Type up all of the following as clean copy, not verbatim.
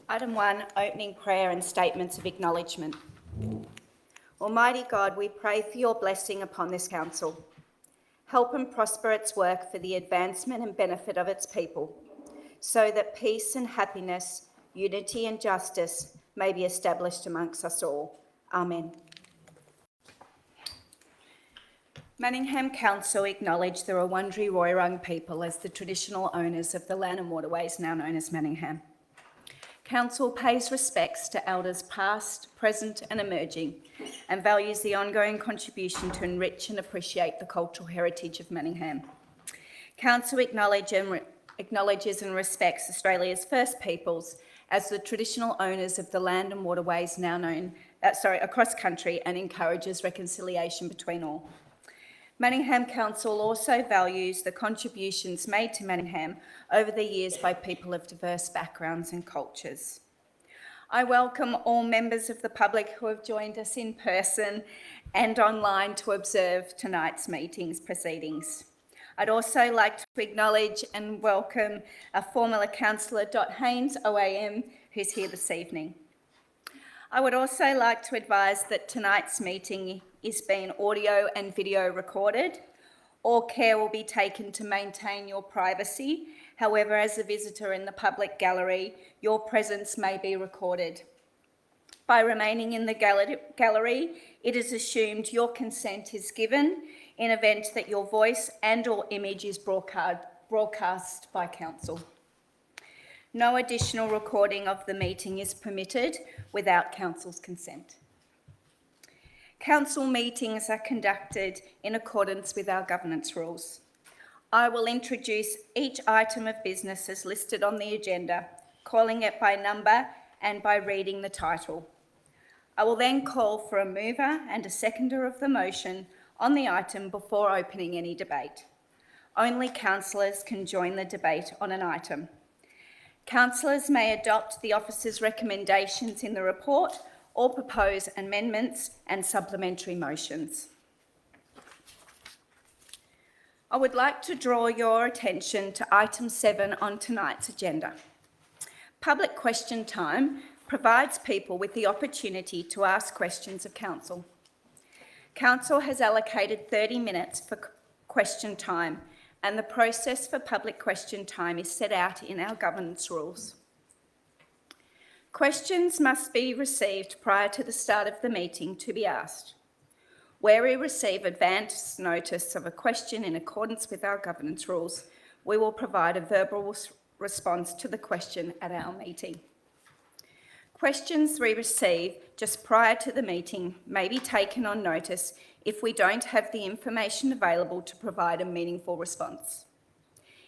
Item 1, opening prayer and statements of acknowledgement. Almighty God, we pray for your blessing upon this council. Help and prosper its work for the advancement and benefit of its people, so that peace and happiness, unity and justice may be established amongst us all. Amen. Manningham Council acknowledge the Wurundjeri Woiwurrung people as the traditional owners of the land and waterways now known as Manningham. Council pays respects to elders past, present and emerging, and values the ongoing contribution to enrich and appreciate the cultural heritage of Manningham. Council acknowledges and respects Australia's First Peoples as the traditional owners of the land and waterways now known, across country, and encourages reconciliation between all. Manningham Council also values the contributions made to Manningham over the years by people of diverse backgrounds and cultures. I welcome all members of the public who have joined us in person and online to observe tonight's meeting's proceedings. I'd also like to acknowledge and welcome our former Councillor Dot Haynes, OAM, who's here this evening. I would also like to advise that tonight's meeting is being audio and video recorded. All care will be taken to maintain your privacy. However, as a visitor in the public gallery, your presence may be recorded. By remaining in the gallery, it is assumed your consent is given in event that your voice and/or image is broadcast by council. No additional recording of the meeting is permitted without council's consent. Council meetings are conducted in accordance with our governance rules. I will introduce each item of business as listed on the agenda, calling it by number and by reading the title. I will then call for a mover and a seconder of the motion on the item before opening any debate. Only councillors can join the debate on an item. Councillors may adopt the officer's recommendations in the report or propose amendments and supplementary motions. I would like to draw your attention to item 7 on tonight's agenda. Public question time provides people with the opportunity to ask questions of council. Council has allocated 30 minutes for question time, and the process for public question time is set out in our governance rules. Questions must be received prior to the start of the meeting to be asked. Where we receive advance notice of a question in accordance with our governance rules, we will provide a verbal response to the question at our meeting. Questions we receive just prior to the meeting may be taken on notice if we don't have the information available to provide a meaningful response.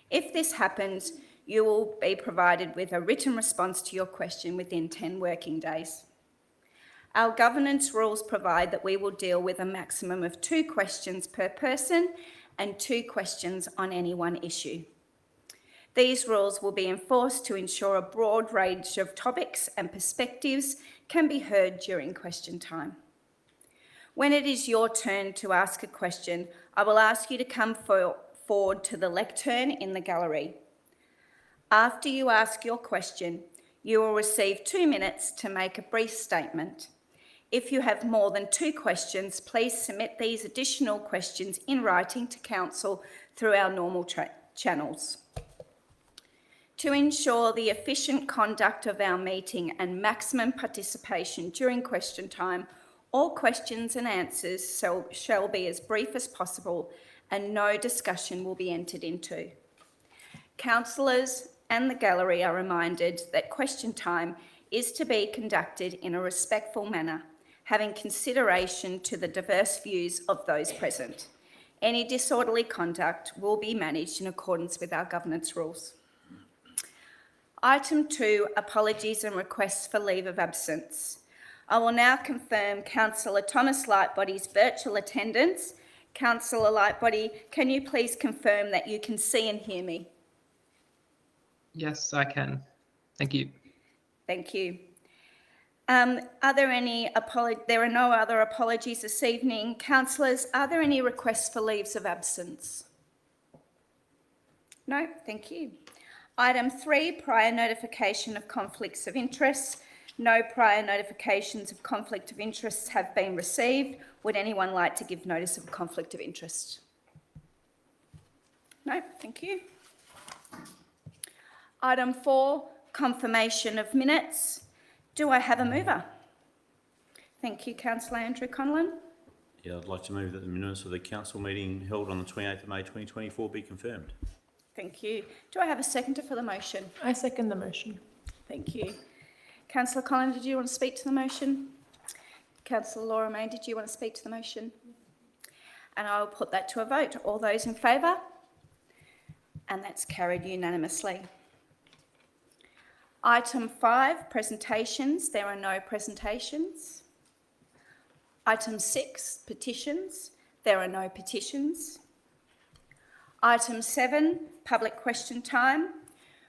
If this happens, you will be provided with a written response to your question within 10 working days. Our governance rules provide that we will deal with a maximum of 2 questions per person and 2 questions on any one issue. These rules will be enforced to ensure a broad range of topics and perspectives can be heard during question time. When it is your turn to ask a question, I will ask you to come forward to the lectern in the gallery. After you ask your question, you will receive 2 minutes to make a brief statement. If you have more than 2 questions, please submit these additional questions in writing to council through our normal channels. To ensure the efficient conduct of our meeting and maximum participation during question time, all questions and answers shall be as brief as possible and no discussion will be entered into. Councillors and the gallery are reminded that question time is to be conducted in a respectful manner, having consideration to the diverse views of those present. Any disorderly conduct will be managed in accordance with our governance rules. Item 2, apologies and requests for leave of absence. I will now confirm Councillor Thomas Lightbody's virtual attendance. Councillor Lightbody, can you please confirm that you can see and hear me? Yes, I can. Thank you. Thank you. Are there any there are no other apologies this evening. Councillors, are there any requests for leaves of absence? No, thank you. Item 3, prior notification of conflicts of interest. No prior notifications of conflict of interest have been received. Would anyone like to give notice of a conflict of interest? No, thank you. Item 4, confirmation of minutes. Do I have a mover? Thank you, Councillor Andrew Conlon. Yeah, I'd like to move that the minutes of the council meeting held on the 28th of May 2024 be confirmed. Thank you. Do I have a seconder for the motion? I second the motion. Thank you. Councillor Conlon, did you want to speak to the motion? Councillor Laura May, did you want to speak to the motion? And I will put that to a vote. All those in favour? And that's carried unanimously. Item 5, presentations. There are no presentations. Item 6, petitions. There are no petitions. Item 7, public question time.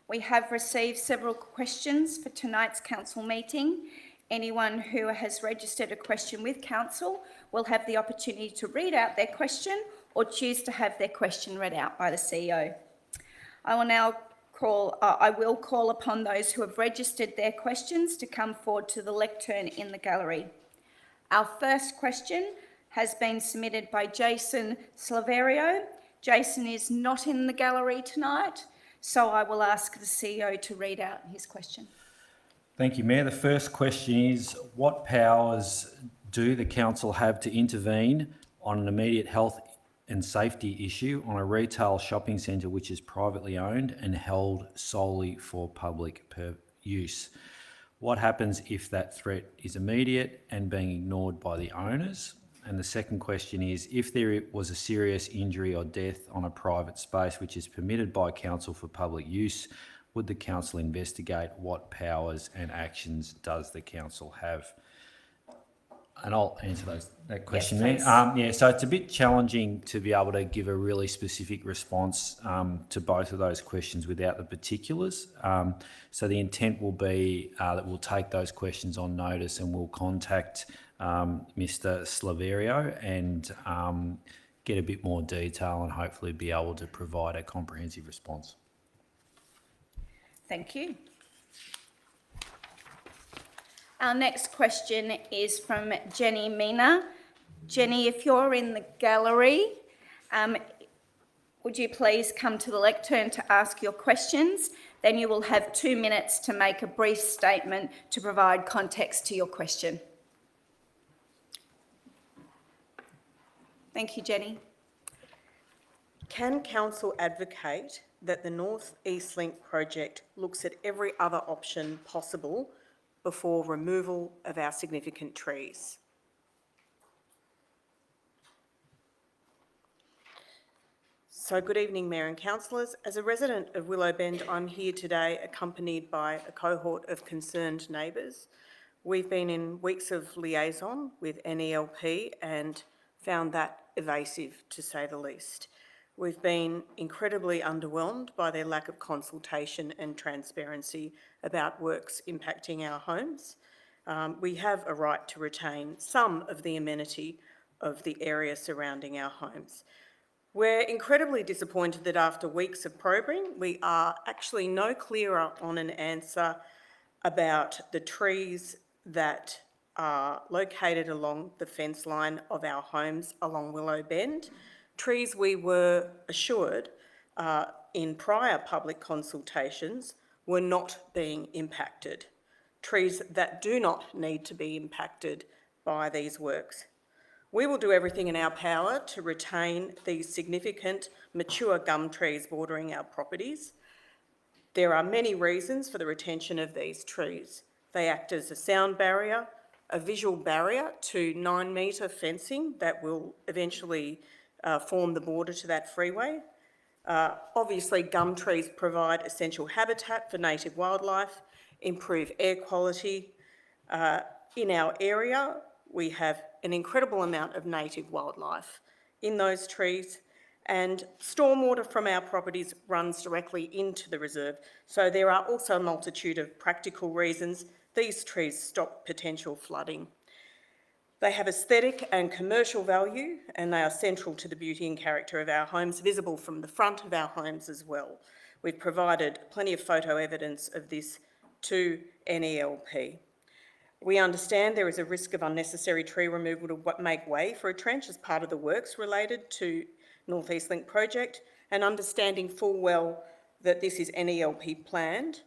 We have received several questions for tonight's council meeting. Anyone who has registered a question with council will have the opportunity to read out their question or choose to have their question read out by the CEO. I will call upon those who have registered their questions to come forward to the lectern in the gallery. Our first question has been submitted by Jason Slaverio. Jason is not in the gallery tonight, so I will ask the CEO to read out his question. Thank you, Mayor. The first question is, what powers do the council have to intervene on an immediate health and safety issue on a retail shopping centre which is privately owned and held solely for public use? What happens if that threat is immediate and being ignored by the owners? And the second question is, if there was a serious injury or death on a private space which is permitted by council for public use, would the council investigate? What powers and actions does the council have? And I'll answer that question there. So it's a bit challenging to be able to give a really specific response to both of those questions without the particulars. So the intent will be that we'll take those questions on notice and we'll contact Mr. Slaverio and get a bit more detail and hopefully be able to provide a comprehensive response. Thank you. Our next question is from Jenny Mina. Jenny, if you're in the gallery, would you please come to the lectern to ask your questions? Then you will have 2 minutes to make a brief statement to provide context to your question. Thank you, Jenny. Can council advocate that the North East Link project looks at every other option possible before removal of our significant trees? So good evening, Mayor and councillors. As a resident of Willowbend, I'm here today accompanied by a cohort of concerned neighbours. We've been in weeks of liaison with NELP and found that evasive, to say the least. We've been incredibly underwhelmed by their lack of consultation and transparency about works impacting our homes. We have a right to retain some of the amenity of the area surrounding our homes. We're incredibly disappointed that after weeks of probing, we are actually no clearer on an answer about the trees that are located along the fence line of our homes along Willowbend. Trees we were assured in prior public consultations were not being impacted. Trees that do not need to be impacted by these works. We will do everything in our power to retain these significant mature gum trees bordering our properties. There are many reasons for the retention of these trees. They act as a sound barrier, a visual barrier to 9-metre fencing that will eventually form the border to that freeway. Obviously, gum trees provide essential habitat for native wildlife, improve air quality. In our area, we have an incredible amount of native wildlife in those trees, and stormwater from our properties runs directly into the reserve. So there are also a multitude of practical reasons these trees stop potential flooding. They have aesthetic and commercial value, and they are central to the beauty and character of our homes, visible from the front of our homes as well. We've provided plenty of photo evidence of this to NELP. We understand there is a risk of unnecessary tree removal to make way for a trench as part of the works related to North East Link project, and understanding full well that this is NELP planned,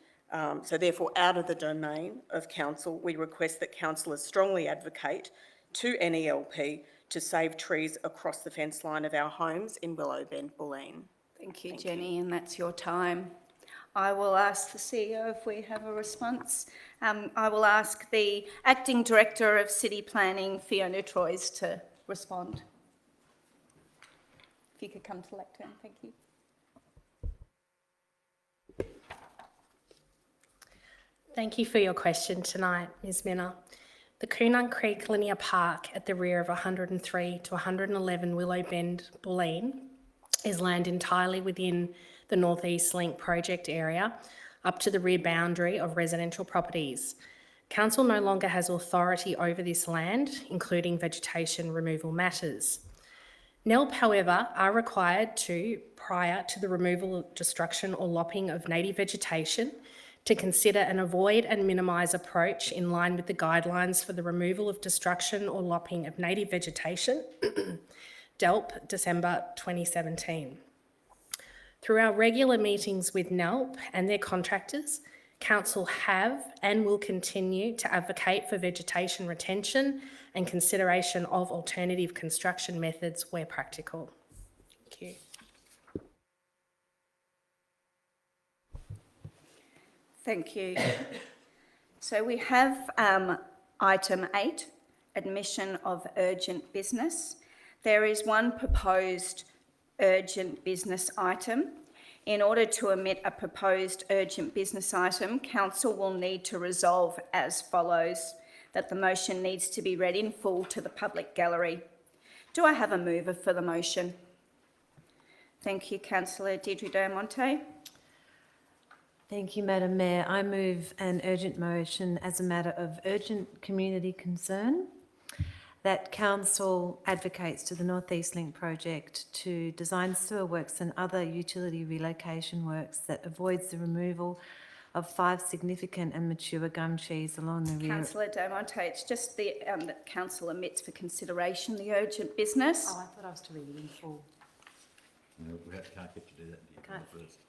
so therefore out of the domain of council, we request that councillors strongly advocate to NELP to save trees across the fence line of our homes in Willowbend, Bulleen. Thank you, Jenny, and that's your time. I will ask the CEO if we have a response. I will ask the Acting Director of City Planning, Fiona Troyes, to respond. If you could come to the lectern, thank you. Thank you for your question tonight, Ms Minner. The Coonung Creek Linear Park at the rear of 103 to 111 Willowbend, Bulleen is land entirely within the North East Link project area up to the rear boundary of residential properties. Council no longer has authority over this land, including vegetation removal matters. NELP, however, are required to, prior to the removal, destruction or lopping of native vegetation, to consider an avoid and minimise approach in line with the guidelines for the removal of destruction or lopping of native vegetation, DELP, December 2017. Through our regular meetings with NELP and their contractors, Council have and will continue to advocate for vegetation retention and consideration of alternative construction methods where practical. Thank you. Thank you. So we have item 8, admission of urgent business. There is one proposed urgent business item. In order to omit a proposed urgent business item, Council will need to resolve as follows: that the motion needs to be read in full to the public gallery. Do I have a mover for the motion? Thank you, Councillor Deirdre Diamonte. Thank you, Madam Mayor. I move an urgent motion as a matter of urgent community concern that Council advocates to the North East Link project to design sewer works and other utility relocation works that avoids the removal of 5 significant and mature gum trees along the rear. Councillor Diamonte, it's just the that Council omits for consideration the urgent business. Oh, I thought I was to read it in full. No, we can't get to do that first.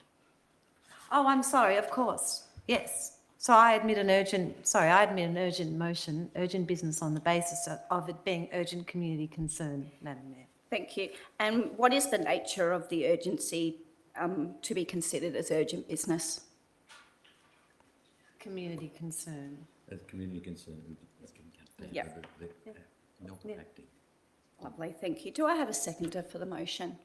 Oh, I'm sorry, of course. Yes. So I admit an urgent motion, urgent business on the basis of it being urgent community concern, Madam Mayor. Thank you. And what is the nature of the urgency to be considered as urgent business? Community concern. As community concern. Yep. Not acting. Lovely, thank you. Do I have a seconder for the motion?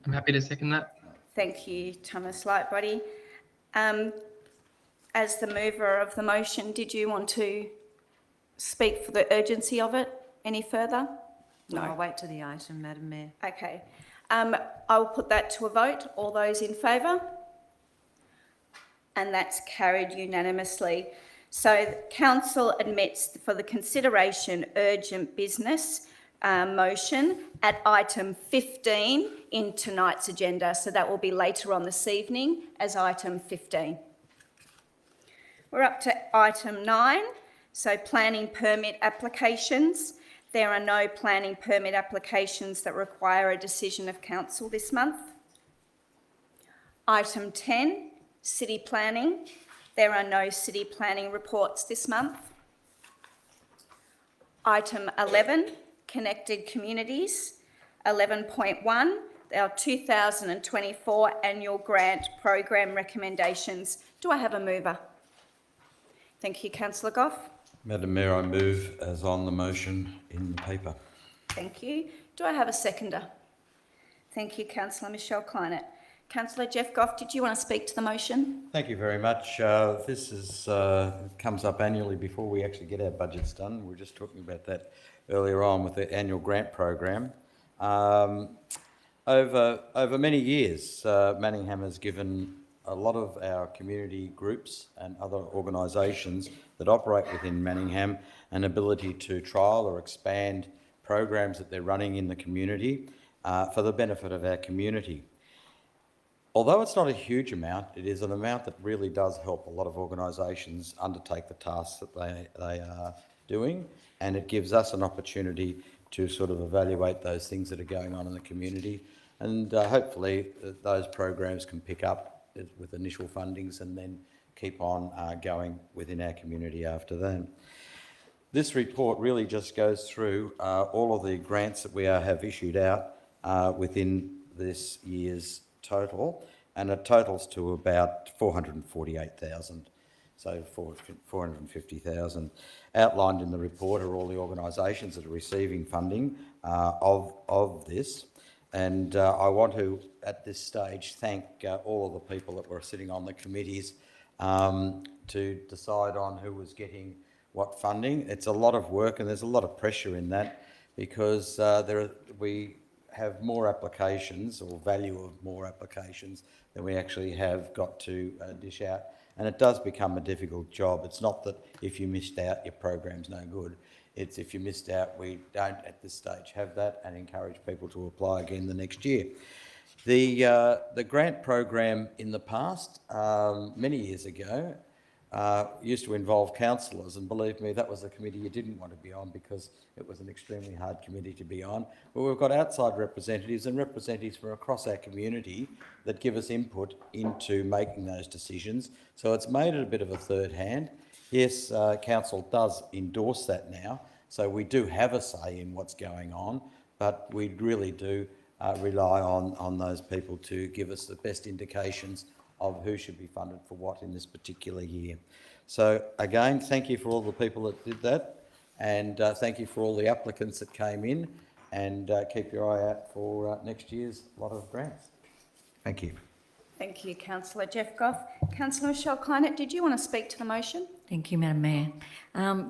I'm happy to second that. Thank you, Thomas Lightbody. As the mover of the motion, did you want to speak for the urgency of it any further? No, I'll wait to the item, Madam Mayor. Okay. I will put that to a vote. All those in favour? And that's carried unanimously. So Council admits for the consideration urgent business motion at item 15 in tonight's agenda. So that will be later on this evening as item 15. We're up to item 9, so planning permit applications. There are no planning permit applications that require a decision of Council this month. Item 10, city planning. There are no city planning reports this month. Item 11, connected communities. 11.1, our 2024 annual grant program recommendations. Do I have a mover? Thank you, Councillor Goff. Madam Mayor, I move as on the motion in the paper. Thank you. Do I have a seconder? Thank you, Councillor Michelle Kleinert. Councillor Jeff Goff, did you want to speak to the motion? Thank you very much. This is comes up annually before we actually get our budgets done. We were just talking about that earlier on with the annual grant program. Over many years, Manningham has given a lot of our community groups and other organisations that operate within Manningham an ability to trial or expand programs that they're running in the community for the benefit of our community. Although it's not a huge amount, it is an amount that really does help a lot of organisations undertake the tasks that they are doing, and it gives us an opportunity to sort of evaluate those things that are going on in the community, and hopefully those programs can pick up with initial fundings and then keep on going within our community after that. This report really just goes through all of the grants that we have issued out within this year's total, and it totals to about 448,000. So 450,000. Outlined in the report are all the organisations that are receiving funding of this. And I want to, at this stage, thank all of the people that were sitting on the committees to decide on who was getting what funding. It's a lot of work and there's a lot of pressure in that, because we have more applications, or value of more applications, than we actually have got to dish out. And it does become a difficult job. It's not that if you missed out, your program's no good. It's if you missed out, we don't at this stage have that, and encourage people to apply again the next year. The grant program in the past, many years ago, used to involve councillors, and believe me, that was a committee you didn't want to be on, because it was an extremely hard committee to be on. But we've got outside representatives and representatives from across our community that give us input into making those decisions. So it's made it a bit of a third hand. Yes, council does endorse that now, so we do have a say in what's going on, but we really do rely on those people to give us the best indications of who should be funded for what in this particular year. So again, thank you for all the people that did that, and thank you for all the applicants that came in, and keep your eye out for next year's lot of grants. Thank you. Thank you, Councillor Jeff Goff. Councillor Michelle Kleinert, did you want to speak to the motion? Thank you, Madam Mayor.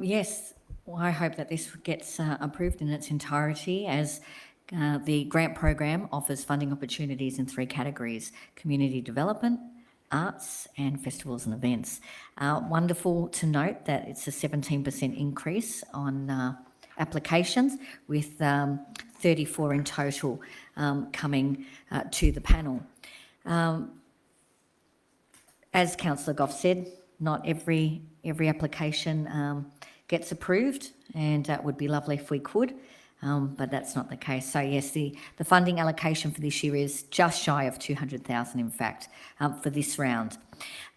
Yes, well, I hope that this gets approved in its entirety, as the grant program offers funding opportunities in 3 categories: community development, arts and festivals and events. Wonderful to note that it's a 17% increase on applications, with 34 in total coming to the panel. As Councillor Goff said, not every application gets approved, and that would be lovely if we could, but that's not the case. So yes, the funding allocation for this year is just shy of 200,000, in fact, for this round.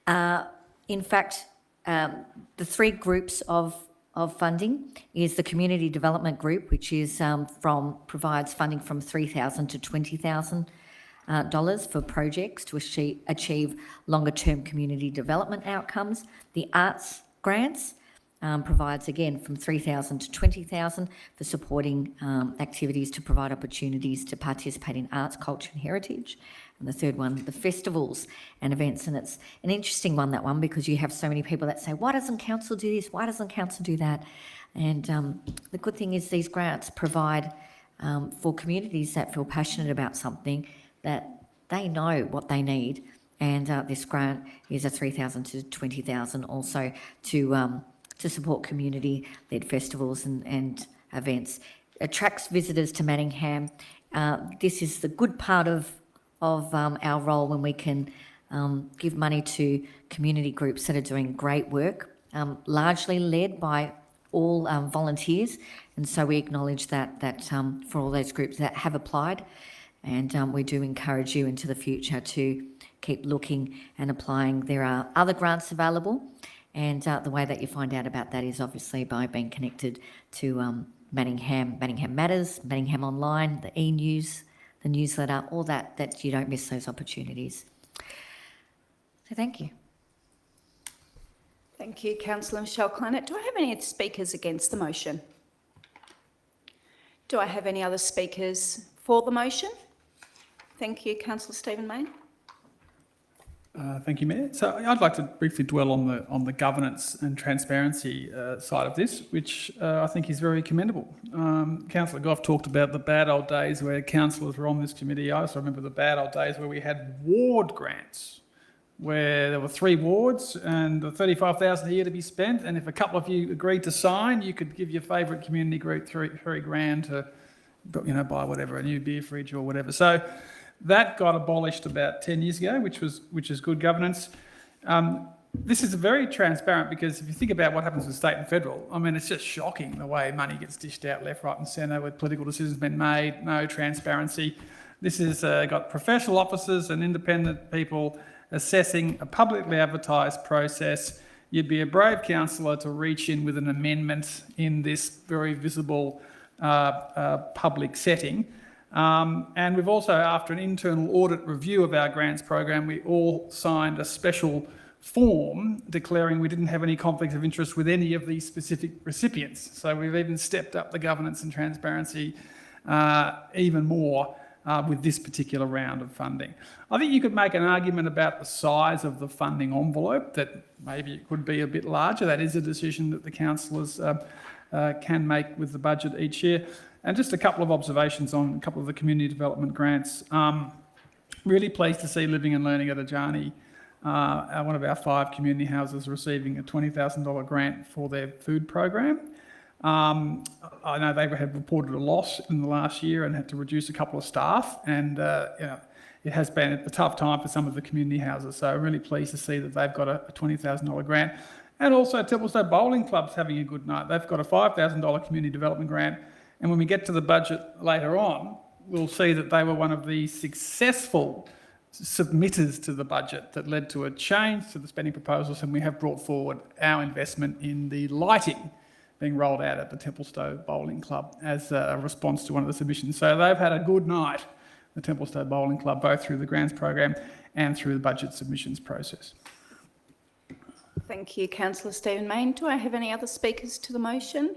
In fact, the 3 groups of funding is the community development group, which is provides funding from $3,000 to $20,000 for projects to achieve longer-term community development outcomes. The arts grants provides, again, from $3,000 to $20,000 for supporting activities to provide opportunities to participate in arts, culture and heritage. And the third one, the festivals and events. And it's an interesting one, that one, because you have so many people that say, why doesn't council do this? Why doesn't council do that? And the good thing is these grants provide for communities that feel passionate about something, that they know what they need. And this grant is a $3,000 to $20,000 also to support community-led festivals and events. Attracts visitors to Manningham. This is the good part of our role, when we can give money to community groups that are doing great work, largely led by all volunteers. And so we acknowledge that for all those groups that have applied, and we do encourage you into the future to keep looking and applying. There are other grants available, and the way that you find out about that is obviously by being connected to Manningham Matters, Manningham Online, the e-news, the newsletter, all that you don't miss those opportunities. So thank you. Thank you, Councillor Michelle Kleinert. Do I have any speakers against the motion? Do I have any other speakers for the motion? Thank you, Councillor Stephen Mayne. Thank you, Mayor. So I'd like to briefly dwell on the governance and transparency side of this, which I think is very commendable. Councillor Goff talked about the bad old days where councillors were on this committee. I also remember the bad old days where we had ward grants, where there were 3 wards and $35,000 a year to be spent, and if a couple of you agreed to sign, you could give your favourite community group $3,000 to, buy whatever, a new beer fridge or whatever. So That got abolished about 10 years ago, which is good governance. This is very transparent because if you think about what happens with state and federal, I mean, it's just shocking the way money gets dished out left, right and centre with political decisions being made, no transparency. This has got professional officers and independent people assessing a publicly advertised process. You'd be a brave councillor to reach in with an amendment in this very visible public setting. And we've also, after an internal audit review of our grants program, we all signed a special form declaring we didn't have any conflicts of interest with any of these specific recipients. So we've even stepped up the governance and transparency even more with this particular round of funding. I think you could make an argument about the size of the funding envelope, that maybe it could be a bit larger. That is a decision that the councillors can make with the budget each year. And just a couple of observations on a couple of the community development grants. Really pleased to see Living and Learning at Ajani, one of our 5 community houses, receiving a $20,000 grant for their food program. I know they had reported a loss in the last year and had to reduce a couple of staff, and it has been a tough time for some of the community houses. So I'm really pleased to see that they've got a $20,000 grant. And also Templestowe Bowling Club's having a good night. They've got a $5,000 community development grant. And when we get to the budget later on, we'll see that they were one of the successful submitters to the budget that led to a change to the spending proposals, and we have brought forward our investment in the lighting being rolled out at the Templestowe Bowling Club as a response to one of the submissions. So they've had a good night, the Templestowe Bowling Club, both through the grants program and through the budget submissions process. Thank you, Councillor Stephen Mayne. Do I have any other speakers to the motion?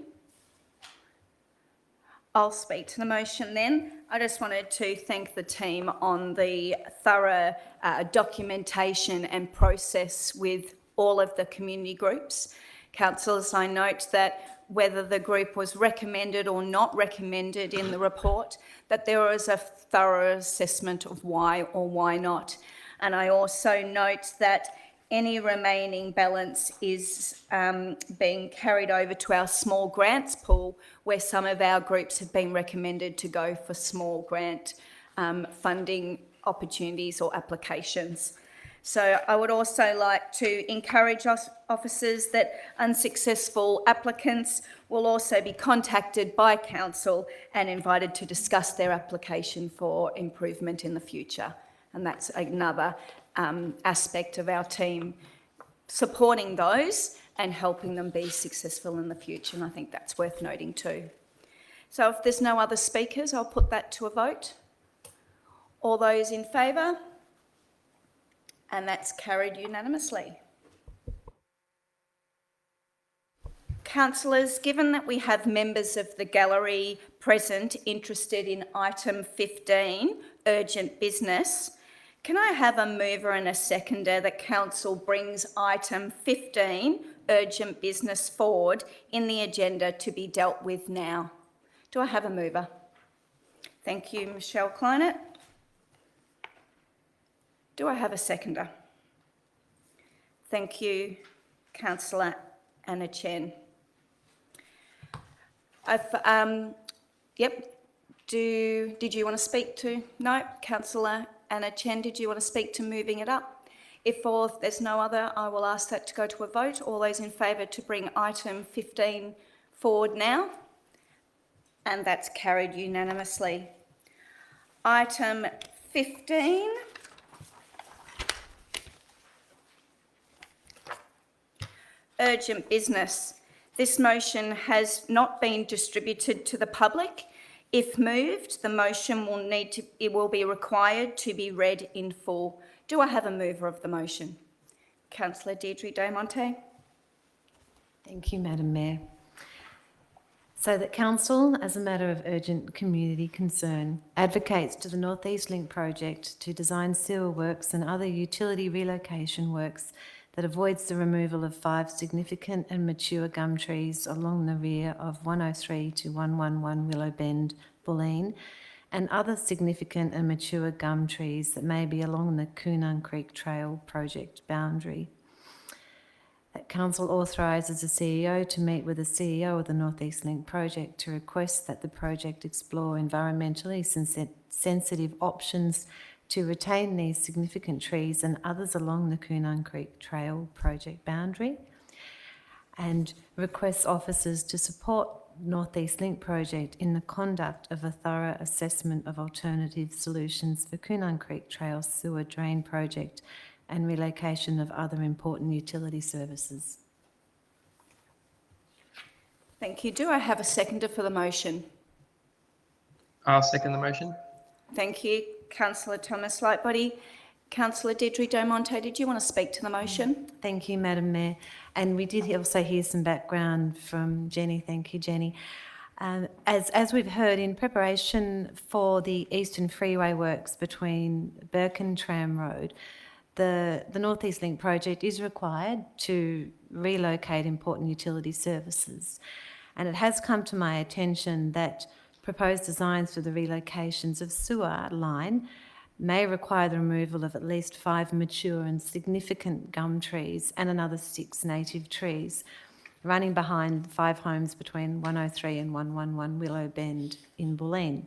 I'll speak to the motion then. I just wanted to thank the team on the thorough documentation and process with all of the community groups. Councillors, I note that whether the group was recommended or not recommended in the report, that there was a thorough assessment of why or why not. And I also note that any remaining balance is being carried over to our small grants pool, where some of our groups have been recommended to go for small grant funding opportunities or applications. So I would also like to encourage officers that unsuccessful applicants will also be contacted by council and invited to discuss their application for improvement in the future. And that's another aspect of our team supporting those and helping them be successful in the future. And I think that's worth noting too. So if there's no other speakers, I'll put that to a vote. All those in favour? And that's carried unanimously. Councillors, given that we have members of the gallery present interested in item 15, urgent business, can I have a mover and a seconder that council brings item 15, urgent business, forward in the agenda to be dealt with now? Do I have a mover? Thank you, Michelle Kleinert. Do I have a seconder? Thank you, Councillor Anna Chen. Did you want to speak to? No, Councillor Anna Chen, did you want to speak to moving it up? If there's no other, I will ask that to go to a vote. All those in favour to bring item 15 forward now? And that's carried unanimously. Item 15. Urgent business. This motion has not been distributed to the public. If moved, the motion will be required to be read in full. Do I have a mover of the motion? Councillor Deirdre Desmonte. Thank you, Madam Mayor. So that Council, as a matter of urgent community concern, advocates to the North East Link project to design sewer works and other utility relocation works that avoids the removal of 5 significant and mature gum trees along the rear of 103 to 111 Willow Bend, Bulleen, and other significant and mature gum trees that may be along the Coonung Creek Trail project boundary. That Council authorises the CEO to meet with the CEO of the North East Link project to request that the project explore environmentally sensitive options to retain these significant trees and others along the Coonung Creek Trail project boundary, and requests officers to support North East Link project in the conduct of a thorough assessment of alternative solutions for Coonung Creek Trail sewer drain project and relocation of other important utility services. Thank you. Do I have a seconder for the motion? I'll second the motion. Thank you, Councillor Thomas Lightbody. Councillor Deirdre Domonte, did you want to speak to the motion? Thank you, Madam Mayor. And we did also hear some background from Jenny. Thank you, Jenny. As we've heard, in preparation for the Eastern Freeway works between Burke and Tram Road, the North East Link project is required to relocate important utility services. And it has come to my attention that proposed designs for the relocations of sewer line may require the removal of at least 5 mature and significant gum trees and another 6 native trees running behind 5 homes between 103 and 111 Willow Bend in Bulleen.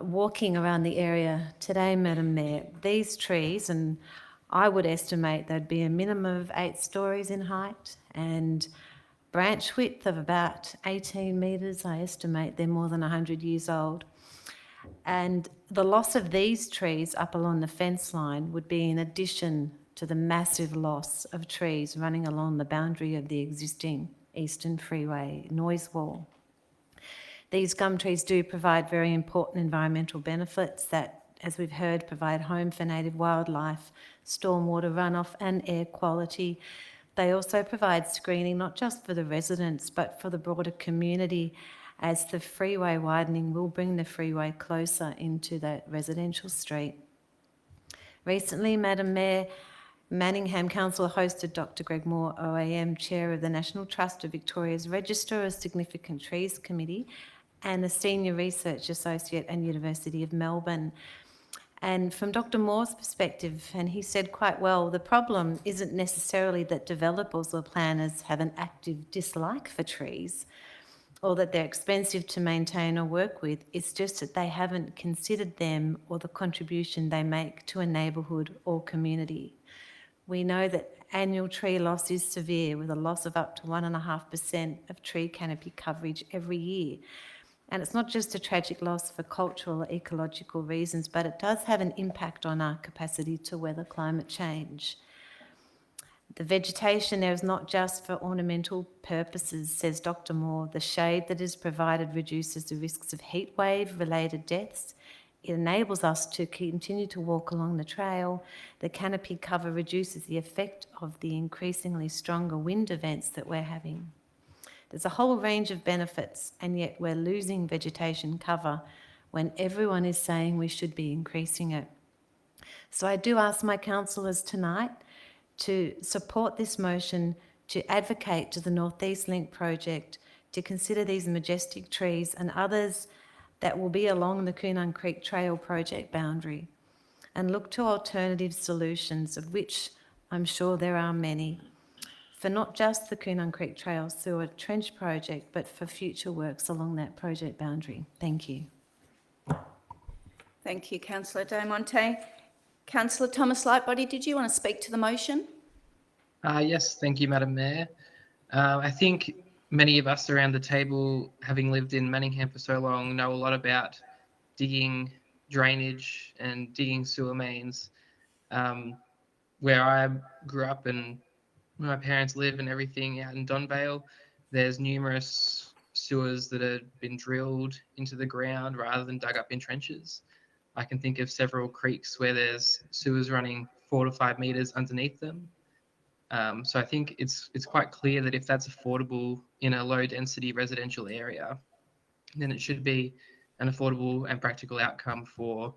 Walking around the area today, Madam Mayor, these trees, and I would estimate they'd be a minimum of 8 stories in height and branch width of about 18 metres. I estimate they're more than 100 years old. And the loss of these trees up along the fence line would be in addition to the massive loss of trees running along the boundary of the existing Eastern Freeway noise wall. These gum trees do provide very important environmental benefits that, as we've heard, provide home for native wildlife, stormwater runoff and air quality. They also provide screening not just for the residents but for the broader community, as the freeway widening will bring the freeway closer into that residential street. Recently, Madam Mayor, Manningham Council hosted Dr. Greg Moore, OAM, Chair of the National Trust of Victoria's Register of Significant Trees Committee and a Senior Research Associate at University of Melbourne. And from Dr. Moore's perspective, and he said quite well, the problem isn't necessarily that developers or planners have an active dislike for trees, or that they're expensive to maintain or work with. It's just that they haven't considered them or the contribution they make to a neighbourhood or community. We know that annual tree loss is severe, with a loss of up to 1.5% of tree canopy coverage every year. And it's not just a tragic loss for cultural or ecological reasons, but it does have an impact on our capacity to weather climate change. The vegetation there is not just for ornamental purposes, says Dr. Moore. The shade that is provided reduces the risks of heat wave-related deaths. It enables us to continue to walk along the trail. The canopy cover reduces the effect of the increasingly stronger wind events that we're having. There's a whole range of benefits, and yet we're losing vegetation cover when everyone is saying we should be increasing it. So I do ask my councillors tonight to support this motion, to advocate to the North East Link project, to consider these majestic trees and others that will be along the Coonung Creek Trail project boundary, and look to alternative solutions, of which I'm sure there are many, for not just the Coonung Creek Trail sewer trench project, but for future works along that project boundary. Thank you. Thank you, Councillor Domonte. Councillor Thomas Lightbody, did you want to speak to the motion? Yes, thank you, Madam Mayor. I think many of us around the table, having lived in Manningham for so long, know a lot about digging drainage and digging sewer mains. Where I grew up and where my parents live and everything out in Donvale, there's numerous sewers that have been drilled into the ground rather than dug up in trenches. I can think of several creeks where there's sewers running 4 to 5 metres underneath them. So I think it's quite clear that if that's affordable in a low density residential area, then it should be an affordable and practical outcome for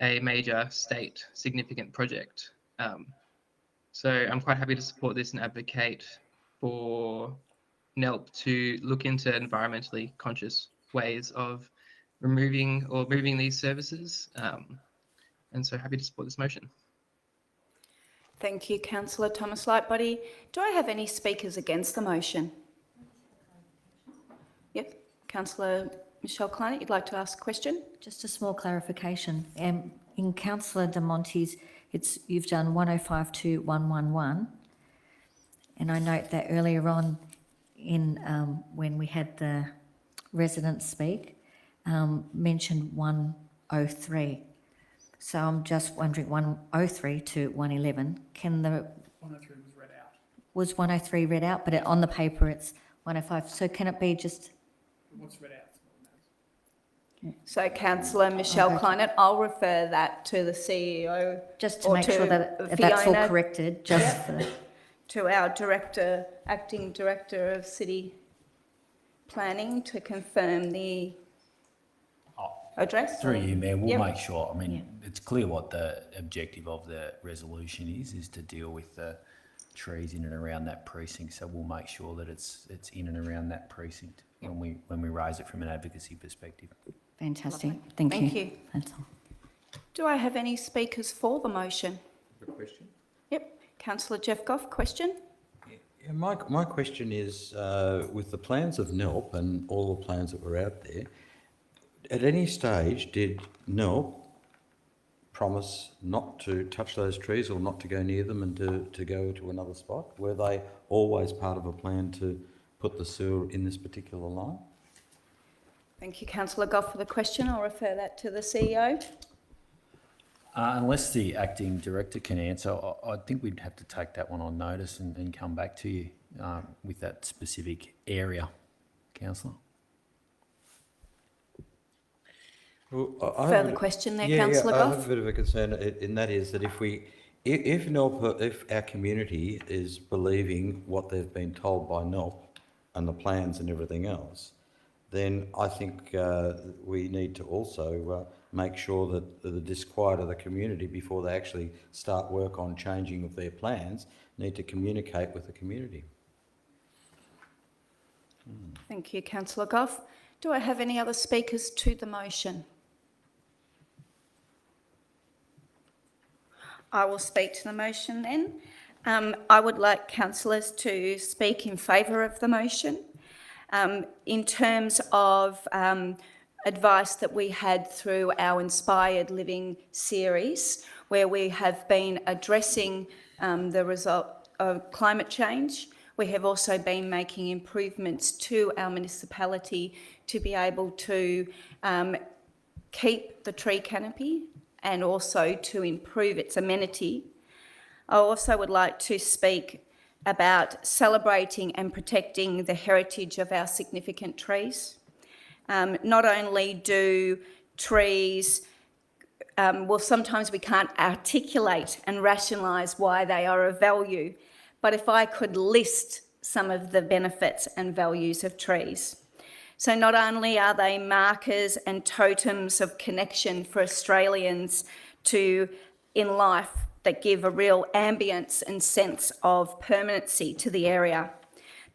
a major state significant project. So I'm quite happy to support this and advocate for NELP to look into environmentally conscious ways of removing or moving these services. And so happy to support this motion. Thank you, Councillor Thomas Lightbody. Do I have any speakers against the motion? Yep. Councillor Michelle Kleinert, you'd like to ask a question? Just a small clarification. in Councillor De Monte's, you've done 105 to 111. And I note that earlier on in when we had the residents speak, mentioned 103. So I'm just wondering, 103 to 111, can the... 103 was read out. Was 103 read out? But on the paper it's 105. So can it be just... What's read out? So Councillor Michelle Okay. Kleinert, I'll refer that to the CEO. Just to or make sure that that's all Fiona, corrected, just for... to our director, acting director of city planning to confirm the address. Through you, Mayor, we'll Yep. make sure, I mean, it's clear what the objective of the resolution is to deal with the trees in and around that precinct, so we'll make sure that it's in and around that precinct when we raise it from an advocacy perspective. Fantastic. Thank you. Thank you. That's all. Do I have any speakers for the motion? A question? Yep. Councillor Jeff Goff, question? Yeah, my question is, with the plans of NELP and all the plans that were out there, at any stage did NELP promise not to touch those trees or not to go near them and to go to another spot? Were they always part of a plan to put the sewer in this particular line? Thank you, Councillor Goff, for the question. I'll refer that to the CEO. Unless the acting director can answer, I think we'd have to take that one on notice and come back to you with that specific area, councillor. Well, I Further question there, Councillor I Goff? have a bit of a concern in that is that if NELP, if our community is believing what they've been told by NELP and the plans and everything else, then I think we need to also make sure that the disquiet of the community before they actually start work on changing of their plans need to communicate with the community. Thank you, Councillor Goff. Do I have any other speakers to the motion? I will speak to the motion then. I would like councillors to speak in favour of the motion. In terms of advice that we had through our Inspired Living series, where we have been addressing the result of climate change, we have also been making improvements to our municipality to be able to keep the tree canopy and also to improve its amenity. I also would like to speak about celebrating and protecting the heritage of our significant trees. Not only do trees, sometimes we can't articulate and rationalise why they are of value, but if I could list some of the benefits and values of trees. So not only are they markers and totems of connection for Australians in life that give a real ambience and sense of permanency to the area,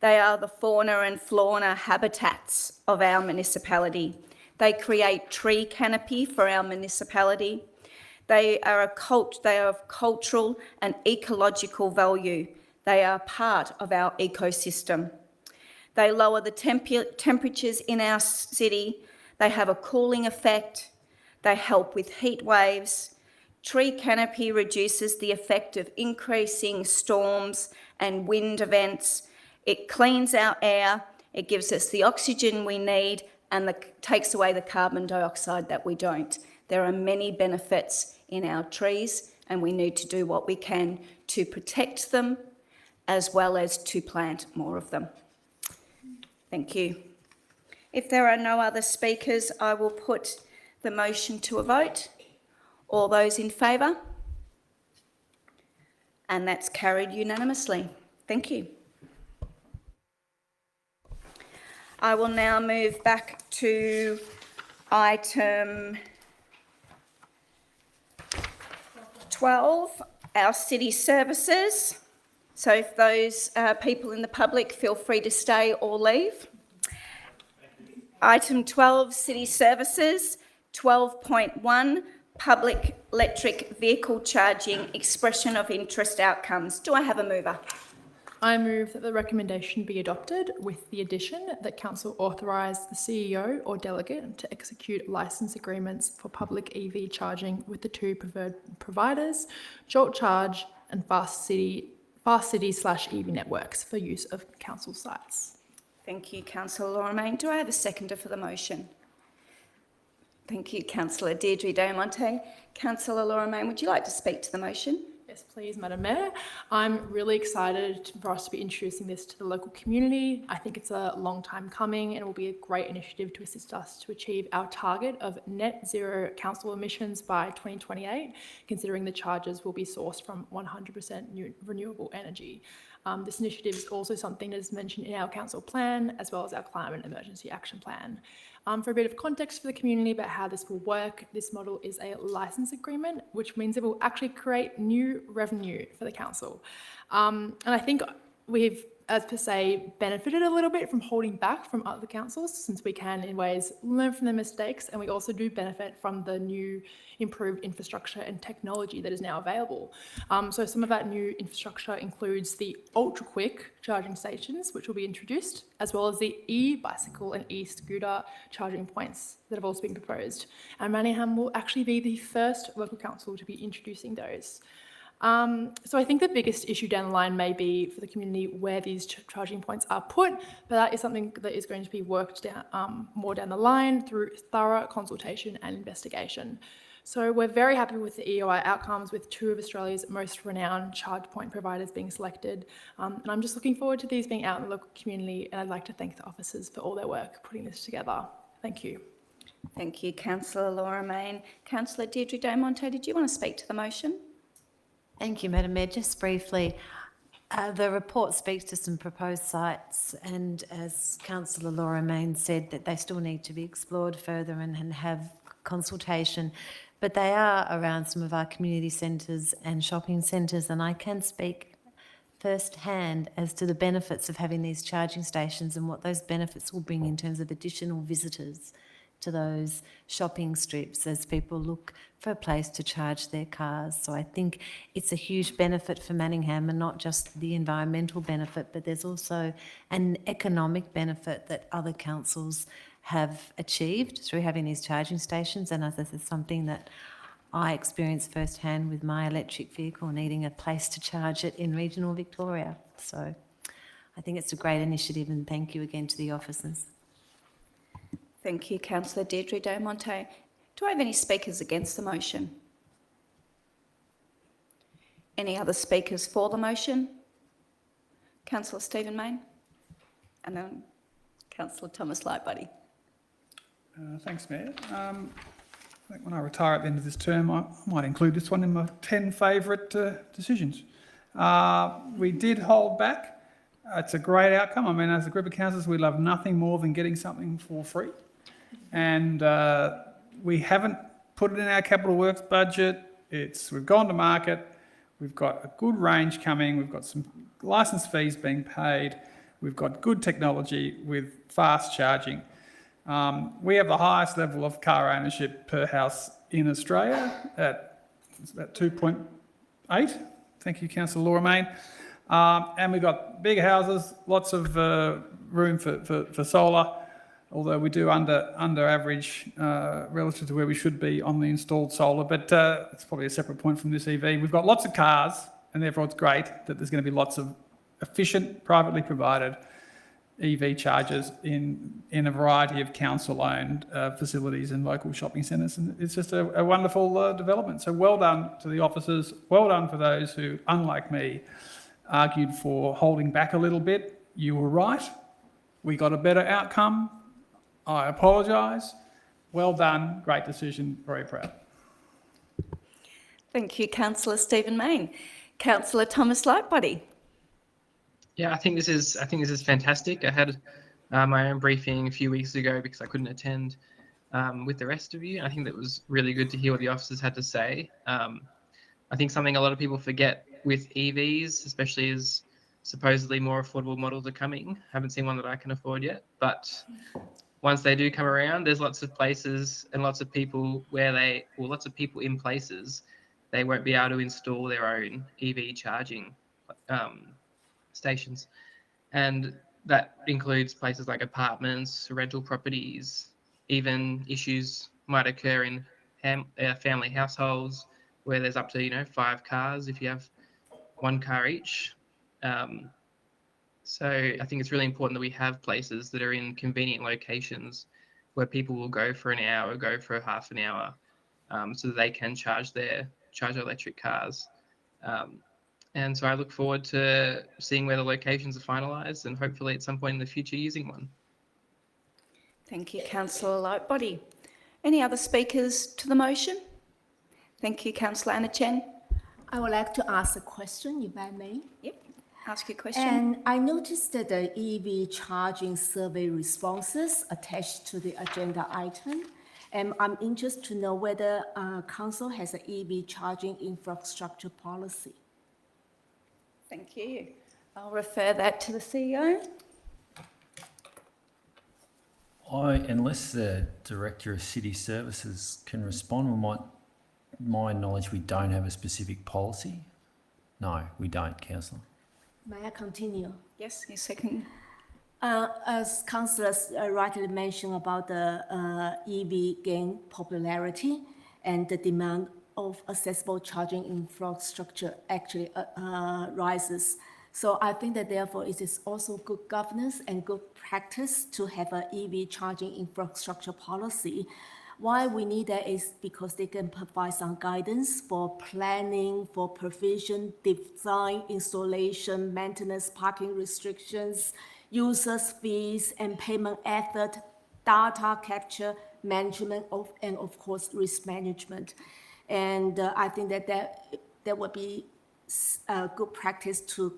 they are the fauna and flora habitats of our municipality. They create tree canopy for our municipality. They are of cultural and ecological value. They are part of our ecosystem. They lower the temperatures in our city. They have a cooling effect. They help with heat waves. Tree canopy reduces the effect of increasing storms and wind events. It cleans our air. It gives us the oxygen we need and takes away the carbon dioxide that we don't. There are many benefits in our trees, and we need to do what we can to protect them as well as to plant more of them. Thank you. If there are no other speakers, I will put the motion to a vote. All those in favour? And that's carried unanimously. Thank you. I will now move back to item 12, our city services. So if those people in the public, feel free to stay or leave. Item 12, city services. 12.1, public electric vehicle charging, expression of interest outcomes. Do I have a mover? I move that the recommendation be adopted with the addition that Council authorise the CEO or delegate to execute licence agreements for public EV charging with the two preferred providers, Jolt Charge and Fast City/EV Networks, for use of council sites. Thank you, Councillor Loramain. Do I have a seconder for the motion? Thank you, Councillor Deirdre Day-Monte. Councillor Loramain, would you like to speak to the motion? Yes, please, Madam Mayor. I'm really excited for us to be introducing this to the local community. I think it's a long time coming and it will be a great initiative to assist us to achieve our target of net zero council emissions by 2028, considering the charges will be sourced from 100% renewable energy. This initiative is also something that is mentioned in our council plan, as well as our climate emergency action plan. For a bit of context for the community about how this will work, this model is a licence agreement, which means it will actually create new revenue for the council. And I think we've, as per se, benefited a little bit from holding back from other councils, since we can in ways learn from their mistakes, and we also do benefit from the new improved infrastructure and technology that is now available. So some of that new infrastructure includes the ultra-quick charging stations, which will be introduced, as well as the e-bicycle and e-scooter charging points that have also been proposed. And Manningham will actually be the first local council to be introducing those. So I think the biggest issue down the line may be for the community where these charging points are put, but that is something that is going to be worked down, more down the line through thorough consultation and investigation. So we're very happy with the EOI outcomes, with two of Australia's most renowned charge point providers being selected. And I'm just looking forward to these being out in the local community, and I'd like to thank the officers for all their work putting this together. Thank you. Thank you, Councillor Loramain. Councillor Deirdre Day-Monte, did you want to speak to the motion? Thank you, Madam Mayor. Just briefly, the report speaks to some proposed sites, and as Councillor Loramain said, that they still need to be explored further and have consultation, but they are around some of our community centres and shopping centres, and I can speak firsthand as to the benefits of having these charging stations and what those benefits will bring in terms of additional visitors to those shopping strips as people look for a place to charge their cars. So I think it's a huge benefit for Manningham, and not just the environmental benefit, but there's also an economic benefit that other councils have achieved through having these charging stations. And as this is something that I experienced firsthand with my electric vehicle, needing a place to charge it in regional Victoria. So I think it's a great initiative, and thank you again to the officers. Thank you, Councillor Deirdre Day-Monte. Do I have any speakers against the motion? Any other speakers for the motion? Councillor Stephen Mayne? And then Councillor Thomas Lightbody. Thanks, Mayor. I think when I retire at the end of this term, I might include this one in my 10 favourite decisions. We did hold back. It's a great outcome. I mean, as a group of councillors, we love nothing more than getting something for free. And we haven't put it in our capital works budget. We've gone to market. We've got a good range coming. We've got some licence fees being paid. We've got good technology with fast charging. We have the highest level of car ownership per house in Australia at about 2.8. Thank you, Councillor Loramain. And we've got big houses, lots of room for solar, although we do under average relative to where we should be on the installed solar. But it's probably a separate point from this EV. We've got lots of cars, and therefore it's great that there's going to be lots of efficient, privately provided EV chargers in a variety of council-owned facilities and local shopping centres. And it's just a wonderful development. So well done to the officers. Well done for those who, unlike me, argued for holding back a little bit. You were right. We got a better outcome. I apologise. Well done. Great decision. Very proud. Thank you, Councillor Stephen Mayne. Councillor Thomas Lightbody. Yeah, I think this is fantastic. I had my own briefing a few weeks ago because I couldn't attend with the rest of you. I think that was really good to hear what the officers had to say. I think something a lot of people forget with EVs, especially as supposedly more affordable models are coming. Haven't seen one that I can afford yet, but once they do come around, there's lots of places and lots of people lots of people in places they won't be able to install their own EV charging stations. And that includes places like apartments, rental properties, even issues might occur in family households where there's up to 5 cars if you have 1 car each. So I think it's really important that we have places that are in convenient locations where people will go for an hour, go for half an hour, so that they can charge their electric cars. And so I look forward to seeing where the locations are finalised and hopefully at some point in the future using one. Thank you, Councillor Lightbody. Any other speakers to the motion? Thank you, Councillor Anna Chen. I would like to ask a question, if I may. Yep, ask your question. And I noticed that the EV charging survey responses attached to the agenda item. And I'm interested to know whether Council has an EV charging infrastructure policy. Thank you. I'll refer that to the CEO. Unless the Director of City Services can respond, my knowledge, we don't have a specific policy. No, we don't, Councillor. May I continue? Yes, your second. As councillors rightly mentioned about the EV gain popularity and the demand of accessible charging infrastructure actually rises. So I think that therefore it is also good governance and good practice to have an EV charging infrastructure policy. Why we need that is because they can provide some guidance for planning, for provision, design, installation, maintenance, parking restrictions, users' fees and payment method, data capture, management and of course risk management. And I think that would be a good practice to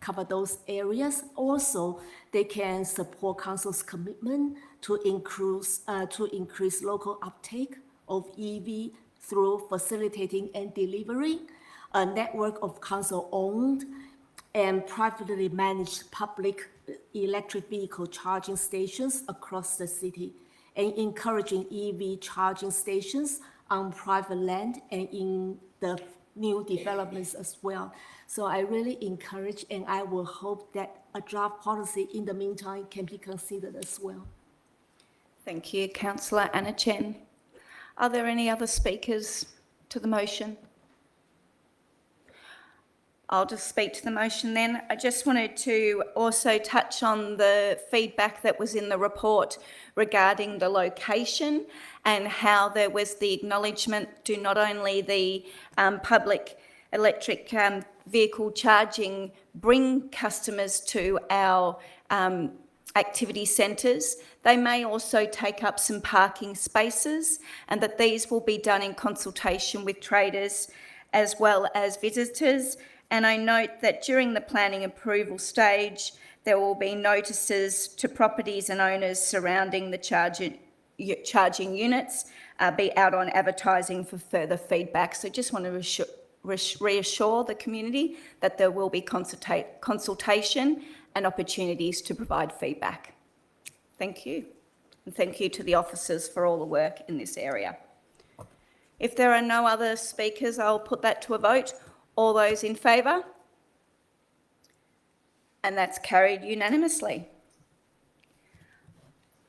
cover those areas. Also, they can support council's commitment to increase local uptake of EV through facilitating and delivering a network of council-owned and privately managed public electric vehicle charging stations across the city, and encouraging EV charging stations on private land and in the new developments as well. So I really encourage and I will hope that a draft policy in the meantime can be considered as well. Thank you, Councillor Anna Chen. Are there any other speakers to the motion? I'll just speak to the motion then. I just wanted to also touch on the feedback that was in the report regarding the location and how there was the acknowledgement to not only the public electric vehicle charging bring customers to our activity centres, they may also take up some parking spaces, and that these will be done in consultation with traders as well as visitors. And I note that during the planning approval stage, there will be notices to properties and owners surrounding the charging units, be out on advertising for further feedback. So just want to reassure the community that there will be consultation and opportunities to provide feedback. Thank you. And thank you to the officers for all the work in this area. If there are no other speakers, I'll put that to a vote. All those in favour? And that's carried unanimously.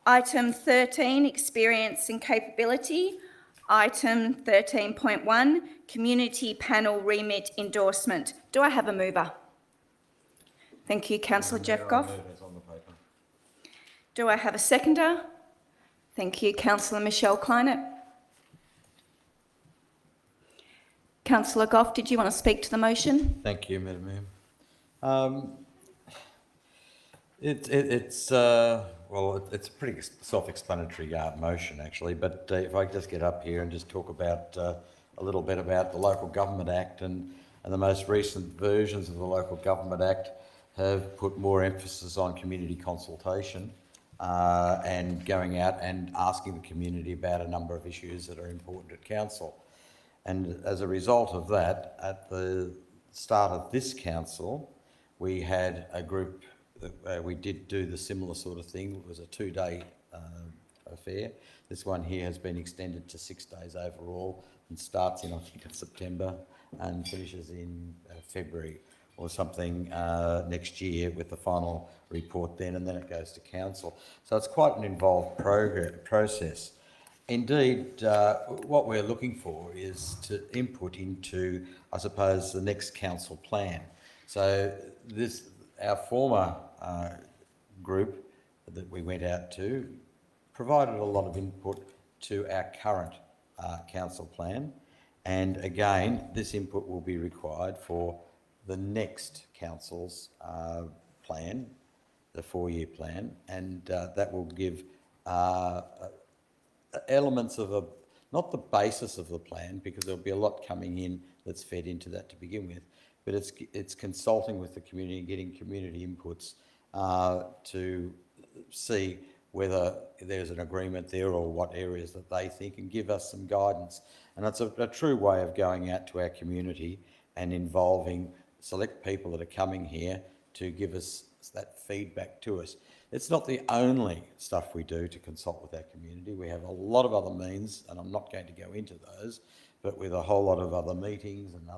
Item 13, experience and capability. Item 13.1, community panel remit endorsement. Do I have a mover? Thank you, Councillor Jeff Goff. Do I have a seconder? Thank you, Councillor Michelle Kleinert. Councillor Goff, did you want to speak to the motion? Thank you, Madam Mayor. It's a pretty self-explanatory motion, actually, but if I could just get up here and just talk about a little bit about the Local Government Act, and the most recent versions of the Local Government Act have put more emphasis on community consultation and going out and asking the community about a number of issues that are important at council. And as a result of that, at the start of this council, we had a group that we did do the similar sort of thing. It was a 2-day affair. This one here has been extended to 6 days overall and starts in, I think, September and finishes in February, or something next year with the final report then, and then it goes to council. So it's quite an involved process. Indeed, what we're looking for is to input into, I suppose, the next council plan. So our former group that we went out to provided a lot of input to our current council plan, and again, this input will be required for the next council's plan, the 4-year plan, and that will give elements of not the basis of the plan, because there'll be a lot coming in that's fed into that to begin with, but it's consulting with the community and getting community inputs to see whether there's an agreement there or what areas that they think, and give us some guidance. And it's a true way of going out to our community and involving select people that are coming here to give us that feedback to us. It's not the only stuff we do to consult with our community. We have a lot of other means, and I'm not going to go into those, but with a whole lot of other meetings and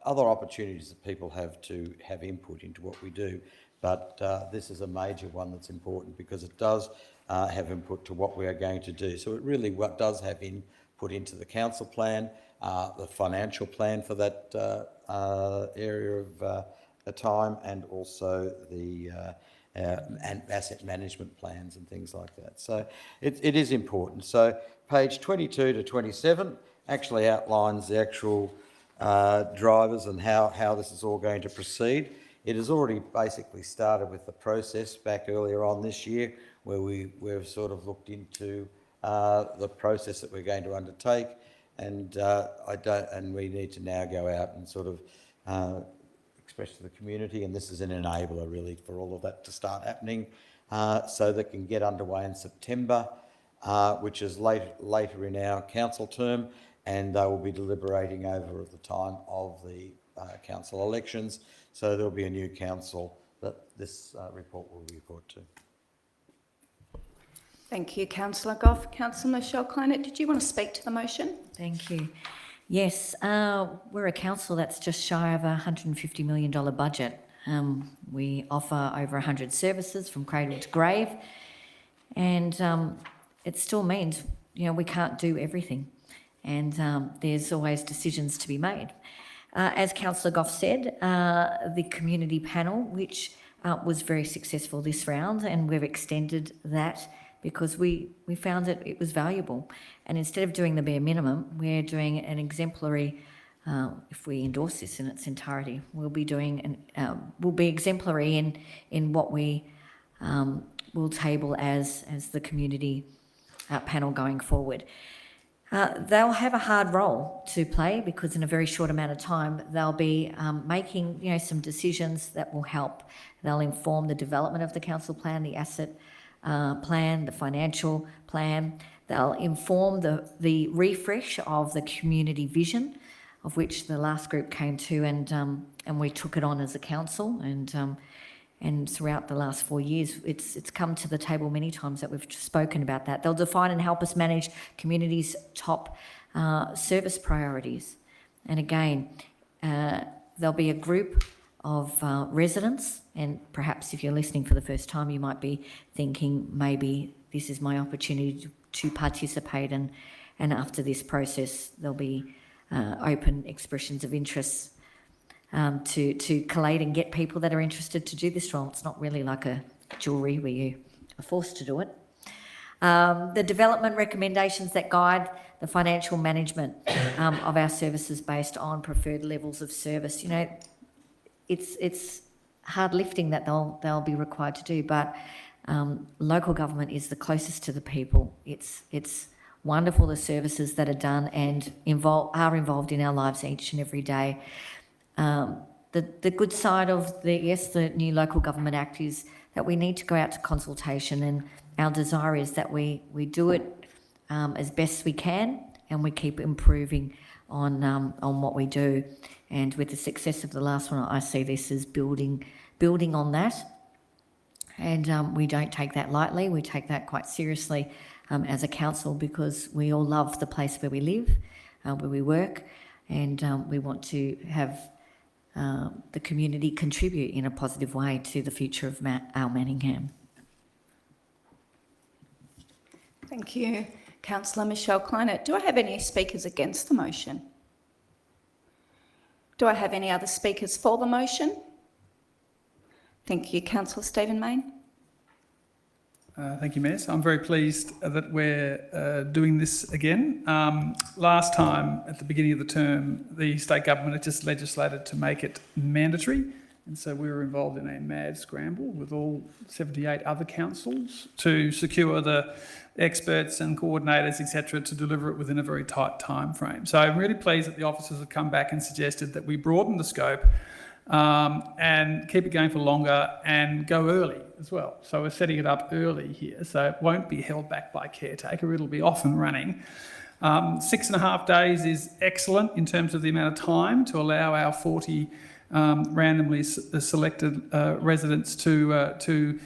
other opportunities that people have to have input into what we do. But this is a major one that's important, because it does have input to what we are going to do. So it really does have input into the council plan, the financial plan for that area of time, and also the and asset management plans and things like that. So it is important. So page 22 to 27 actually outlines the actual drivers and how this is all going to proceed. It has already basically started with the process back earlier on this year, where we've sort of looked into the process that we're going to undertake, and we need to now go out and sort of express to the community, and this is an enabler really for all of that to start happening, so that can get underway in September, which is later in our council term, and they will be deliberating over at the time of the council elections. So there'll be a new council that this report will report to. Thank you, Councillor Goff. Councillor Michelle Kleinert, did you want to speak to the motion? Thank you. Yes, we're a council that's just shy of a $150 million budget. We offer over 100 services from cradle to grave, and it still means, we can't do everything, and there's always decisions to be made. As Councillor Goff said, the community panel, which was very successful this round, and we've extended that because we found that it was valuable. And instead of doing the bare minimum, we're doing an exemplary, if we endorse this in its entirety, we'll be exemplary in what we will table as the community panel going forward. They'll have a hard role to play, because in a very short amount of time they'll be making some decisions that will help. They'll inform the development of the council plan, the asset plan, the financial plan. They'll inform the refresh of the community vision, of which the last group came to, and we took it on as a council, and throughout the last 4 years, it's come to the table many times that we've spoken about that. They'll define and help us manage communities' top service priorities. And again, there'll be a group of residents, and perhaps if you're listening for the first time, you might be thinking maybe this is my opportunity to participate, and after this process, there'll be open expressions of interest to collate and get people that are interested to do this role. It's not really like a jewellery where you are forced to do it. The development recommendations that guide the financial management of our services based on preferred levels of service. It's hard lifting that they'll be required to do, but local government is the closest to the people. It's wonderful, the services that are done and are involved in our lives each and every day. The good side of the new Local Government Act is that we need to go out to consultation, and our desire is that we do it as best we can, and we keep improving on what we do. And with the success of the last one, I see this as building on that. And we don't take that lightly. We take that quite seriously as a council, because we all love the place where we live, where we work, and we want to have the community contribute in a positive way to the future of our Manningham. Thank you, Councillor Michelle Kleinert. Do I have any speakers against the motion? Do I have any other speakers for the motion? Thank you, Councillor Stephen Mayne. Thank you, Mayor. So I'm very pleased that we're doing this again. Last time, at the beginning of the term, the state government had just legislated to make it mandatory. And so we were involved in a mad scramble with all 78 other councils to secure the experts and coordinators, etc., to deliver it within a very tight time frame. So I'm really pleased that the officers have come back and suggested that we broaden the scope and keep it going for longer and go early as well. So we're setting it up early here, so it won't be held back by caretaker. It'll be off and running. 6.5 days is excellent in terms of the amount of time to allow our 40 randomly selected residents to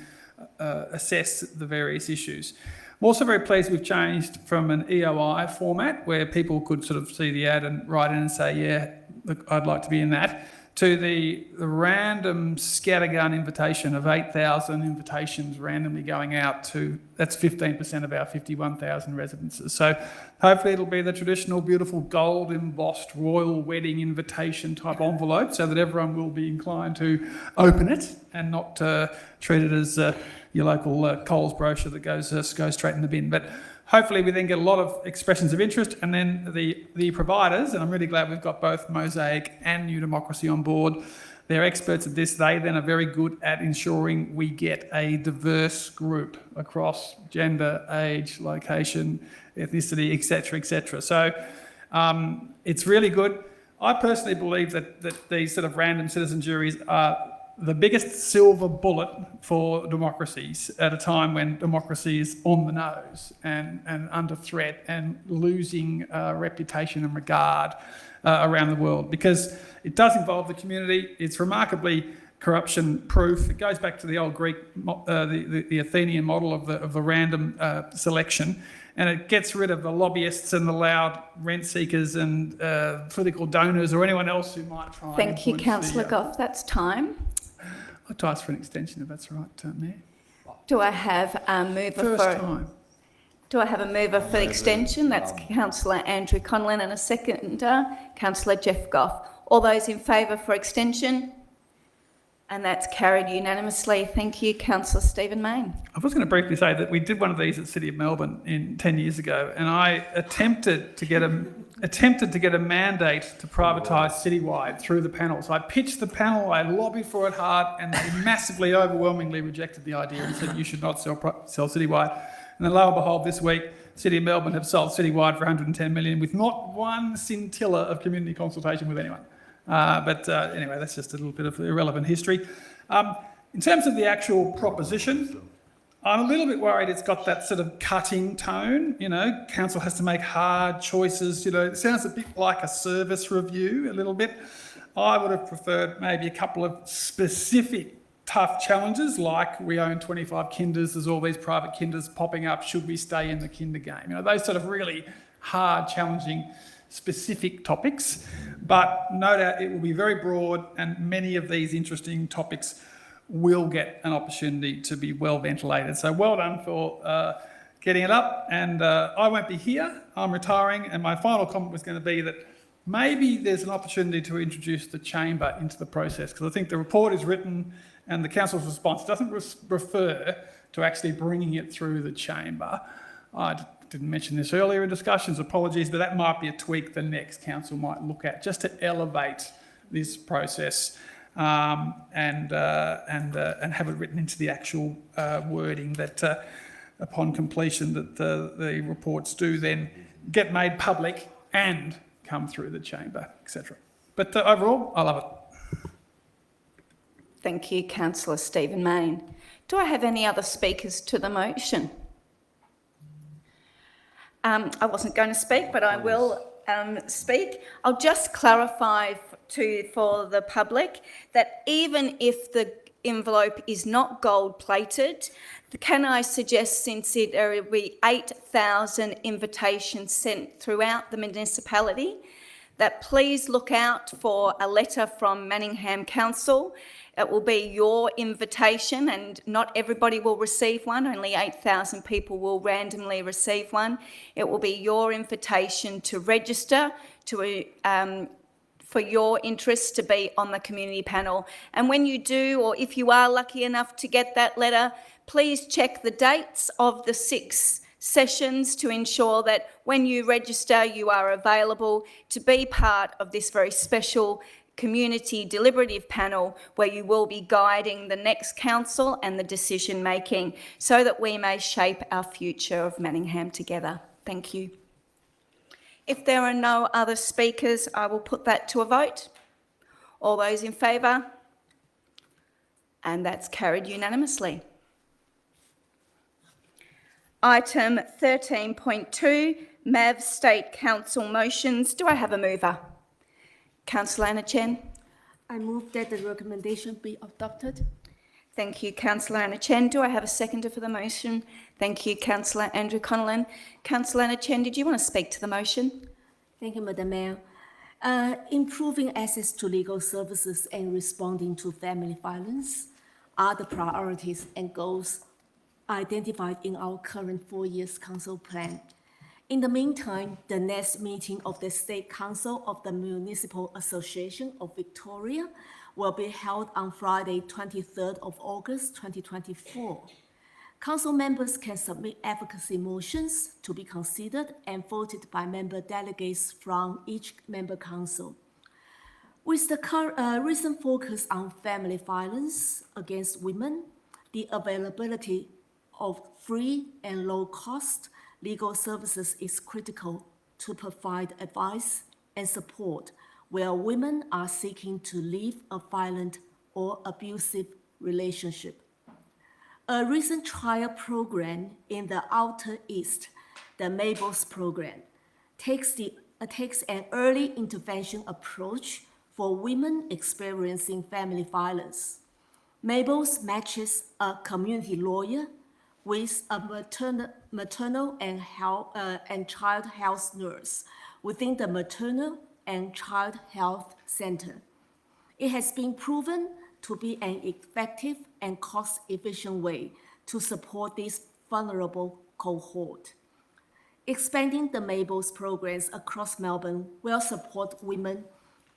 assess the various issues. I'm also very pleased we've changed from an EOI format where people could sort of see the ad and write in and say, yeah, look, I'd like to be in that, to the random scattergun invitation of 8,000 invitations randomly going out to, that's 15% of our 51,000 residences. So hopefully it'll be the traditional beautiful gold embossed royal wedding invitation type envelope so that everyone will be inclined to open it and not treat it as your local Coles brochure that goes straight in the bin. But hopefully we then get a lot of expressions of interest, and then the providers, and I'm really glad we've got both Mosaic and New Democracy on board, they're experts at this. They then are very good at ensuring we get a diverse group across gender, age, location, ethnicity, etc., etc. So it's really good. I personally believe that these sort of random citizen juries are the biggest silver bullet for democracies at a time when democracy is on the nose and under threat and losing reputation and regard around the world, because it does involve the community. It's remarkably corruption proof. It goes back to the old Greek, the Athenian model of the random selection, and it gets rid of the lobbyists and the loud rent seekers and political donors or anyone else who might try. Thank you, Councillor Goff. That's time. I'd ask for an extension if that's right, Mayor. Do I have a mover First time. Do I have a mover for the extension? That's Councillor Andrew Conlon, and a seconder, Councillor Jeff Goff. All those in favour for extension? And that's carried unanimously. Thank you, Councillor Stephen Mayne. I was going to briefly say that we did one of these at City of Melbourne 10 years ago, and I attempted to get a mandate to privatise Citywide through the panel. So I pitched the panel, I lobbied for it hard, and they massively, overwhelmingly rejected the idea and said you should not sell Citywide. And then lo and behold, this week, City of Melbourne have sold Citywide for 110 million with not one scintilla of community consultation with anyone. Anyway, that's just a little bit of irrelevant history. In terms of the actual proposition, I'm a little bit worried it's got that sort of cutting tone. You know, council has to make hard choices. You know, it sounds a bit like a service review, a little bit. I would have preferred maybe a couple of specific tough challenges, like we own 25 kinders, there's all these private kinders popping up, should we stay in the kinder game? You know, those sort of really hard, challenging, specific topics. But no doubt it will be very broad, and many of these interesting topics will get an opportunity to be well ventilated. So well done for getting it up. And I won't be here, I'm retiring, and my final comment was going to be that maybe there's an opportunity to introduce the chamber into the process, because I think the report is written and the council's response doesn't refer to actually bringing it through the chamber. I didn't mention this earlier in discussions, apologies, but that might be a tweak the next council might look at, just to elevate this process and have it written into the actual wording that upon completion that the reports do then get made public and come through the chamber, etc. But overall, I love it. Thank you, Councillor Stephen Mayne. Do I have any other speakers to the motion? I wasn't going to speak, but I will speak. I'll just clarify for the public that even if the envelope is not gold-plated, can I suggest, since there will be 8,000 invitations sent throughout the municipality, that please look out for a letter from Manningham Council. It will be your invitation, and not everybody will receive one. Only 8,000 people will randomly receive one. It will be your invitation to register for your interest to be on the community panel. And when you do, or if you are lucky enough to get that letter, please check the dates of the 6 sessions to ensure that when you register, you are available to be part of this very special community deliberative panel where you will be guiding the next council and the decision making so that we may shape our future of Manningham together. Thank you. If there are no other speakers, I will put that to a vote. All those in favour? And that's carried unanimously. Item 13.2, MAV State Council motions. Do I have a mover? Councillor Anna Chen. I move that the recommendation be adopted. Thank you, Councillor Anna Chen. Do I have a seconder for the motion? Thank you, Councillor Andrew Connellan. Councillor Anna Chen, did you want to speak to the motion? Thank you, Madam Mayor. Improving access to legal services and responding to family violence are the priorities and goals identified in our current 4-year council plan. In the meantime, the next meeting of the State Council of the Municipal Association of Victoria will be held on Friday, 23rd of August, 2024. Council members can submit advocacy motions to be considered and voted by member delegates from each member council. With the recent focus on family violence against women, the availability of free and low-cost legal services is critical to provide advice and support where women are seeking to leave a violent or abusive relationship. A recent trial program in the Outer East, the Mabel's program, takes an early intervention approach for women experiencing family violence. Mabel's matches a community lawyer with a maternal and child health nurse within the maternal and child health center. It has been proven to be an effective and cost-efficient way to support this vulnerable cohort. Expanding the Mabel's programs across Melbourne will support women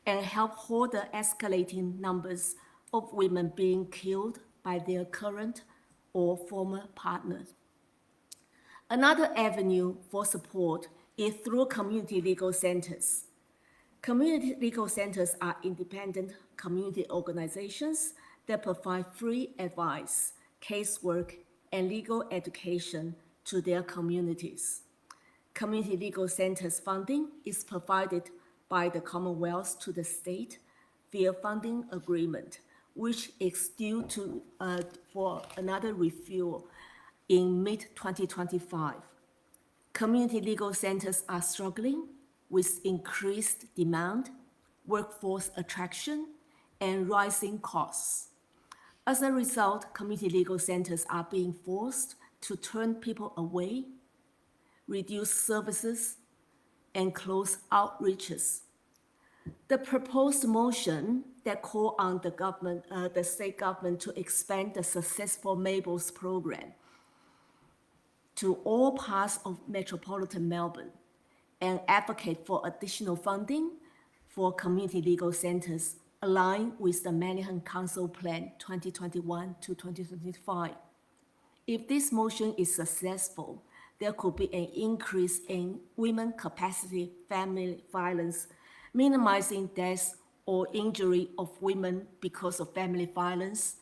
and help hold the escalating numbers of women being killed by their current or former partners. Another avenue for support is through community legal centers. Community legal centers are independent community organizations that provide free advice, casework, and legal education to their communities. Community legal centers funding is provided by the Commonwealth to the state via funding agreement, which is due for another review in mid-2025. Community legal centers are struggling with increased demand, workforce attraction, and rising costs. As a result, community legal centers are being forced to turn people away, reduce services, and close outreaches. The proposed motion that call on the state government to expand the successful Mabel's program to all parts of metropolitan Melbourne and advocate for additional funding for community legal centers align with the Manningham Council Plan 2021 to 2025. If this motion is successful, there could be an increase in women capacity family violence, minimizing deaths or injury of women because of family violence,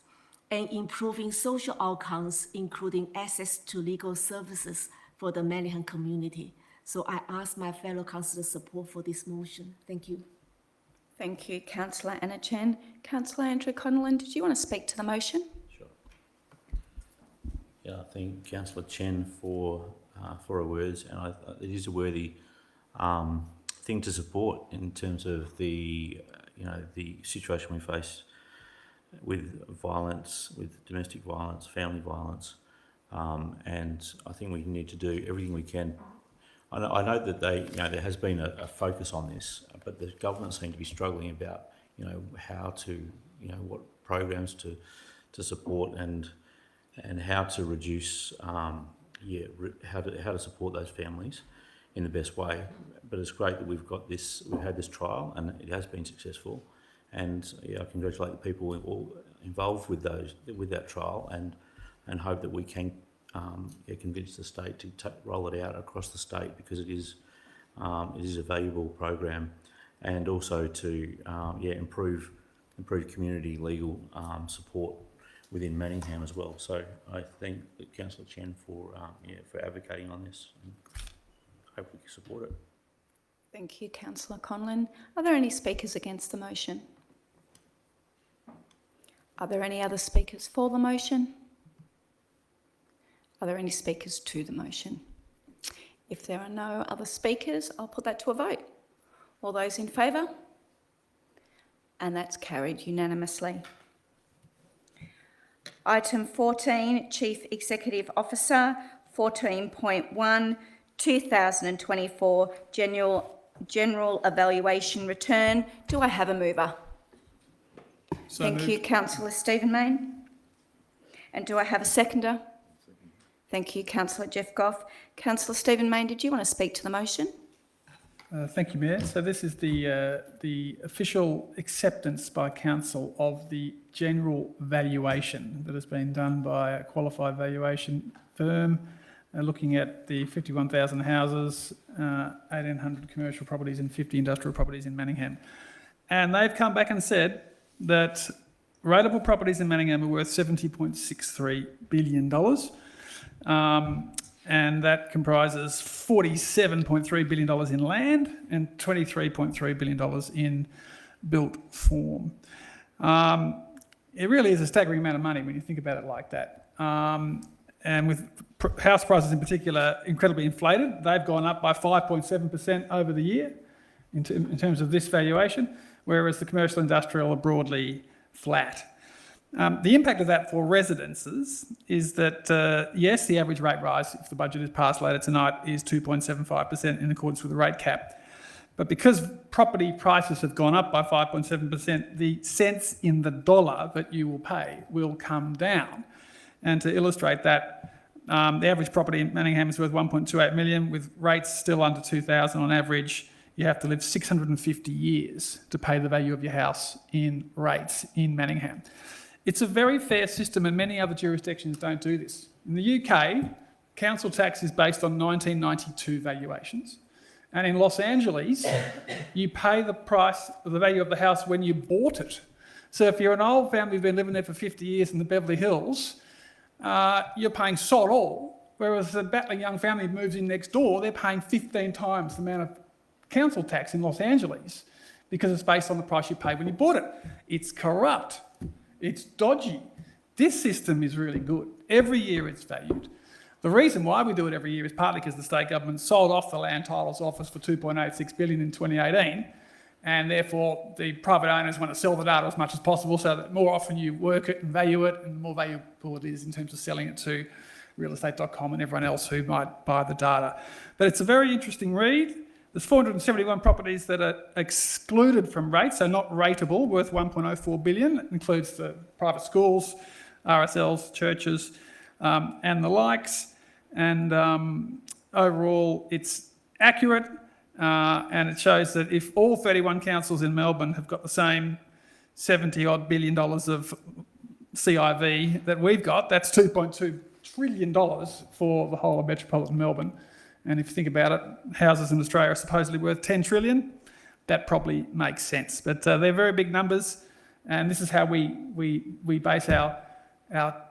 and improving social outcomes, including access to legal services for the Manningham community. So I ask my fellow councillors' support for this motion. Thank you. Thank you, Councillor Anna Chen. Councillor Andrew Connellan, did you want to speak to the motion? Sure. Yeah, I thank Councillor Chen for her words, and it is a worthy thing to support in terms of the the situation we face with violence, with domestic violence, family violence, and I think we need to do everything we can I know that there has been a focus on this, but the government seem to be struggling about, how to, what programs to support and how to reduce, how to support those families in the best way. But it's great that we've had this trial and it has been successful. And I congratulate the people all involved with that trial and hope that we can convince the state to roll it out across the state, because it is a valuable program, and also to improve community legal support within Manningham as well. So I thank Councillor Chen for advocating on this, and hope we can support it. Thank you, Councillor Conlon. Are there any speakers against the motion? Are there any other speakers for the motion? Are there any speakers to the motion? If there are no other speakers, I'll put that to a vote. All those in favour? And that's carried unanimously. Item 14, Chief Executive Officer, 14.1, 2024 General Evaluation Return. Do I have a mover? Thank you, Councillor Stephen Mayne. And do I have a seconder? Thank you, Councillor Jeff Goff. Councillor Stephen Mayne, did you want to speak to the motion? Thank you, Mayor. So this is the official acceptance by Council of the general valuation that has been done by a qualified valuation firm, looking at the 51,000 houses, 1,800 commercial properties and 50 industrial properties in Manningham. And they've come back and said that rateable properties in Manningham are worth $70.63 billion. And that comprises $47.3 billion in land and $23.3 billion in built form. It really is a staggering amount of money when you think about it like that. And with house prices in particular incredibly inflated, they've gone up by 5.7% over the year in terms of this valuation, whereas the commercial industrial are broadly flat. The impact of that for residences is that, yes, the average rate rise, if the budget is passed later tonight, is 2.75% in accordance with the rate cap. But because property prices have gone up by 5.7%, the cents in the dollar that you will pay will come down. And to illustrate that, the average property in Manningham is worth $1.28 million, with rates still under 2,000 on average. You have to live 650 years to pay the value of your house in rates in Manningham. It's a very fair system, and many other jurisdictions don't do this. In the UK, council tax is based on 1992 valuations. And in Los Angeles, you pay the price of the value of the house when you bought it. So if you're an old family who've been living there for 50 years in the Beverly Hills, you're paying sod all, whereas a battling young family moves in next door, they're paying 15 times the amount of council tax in Los Angeles, because it's based on the price you paid when you bought it. It's corrupt. It's dodgy. This system is really good. Every year it's valued. The reason why we do it every year is partly because the state government sold off the Land Titles Office for $2.86 billion in 2018, and therefore the private owners want to sell the data as much as possible, so that more often you work it and value it, and the more valuable it is in terms of selling it to realestate.com and everyone else who might buy the data. But it's a very interesting read. There's 471 properties that are excluded from rates, so not rateable, worth $1.04 billion. It includes the private schools, RSLs, churches, and the likes. And overall, it's accurate, and it shows that if all 31 councils in Melbourne have got the same $70-odd billion of CIV that we've got, that's $2.2 trillion for the whole of metropolitan Melbourne. And if you think about it, houses in Australia are supposedly worth 10 trillion. That probably makes sense. But they're very big numbers, and this is how we base our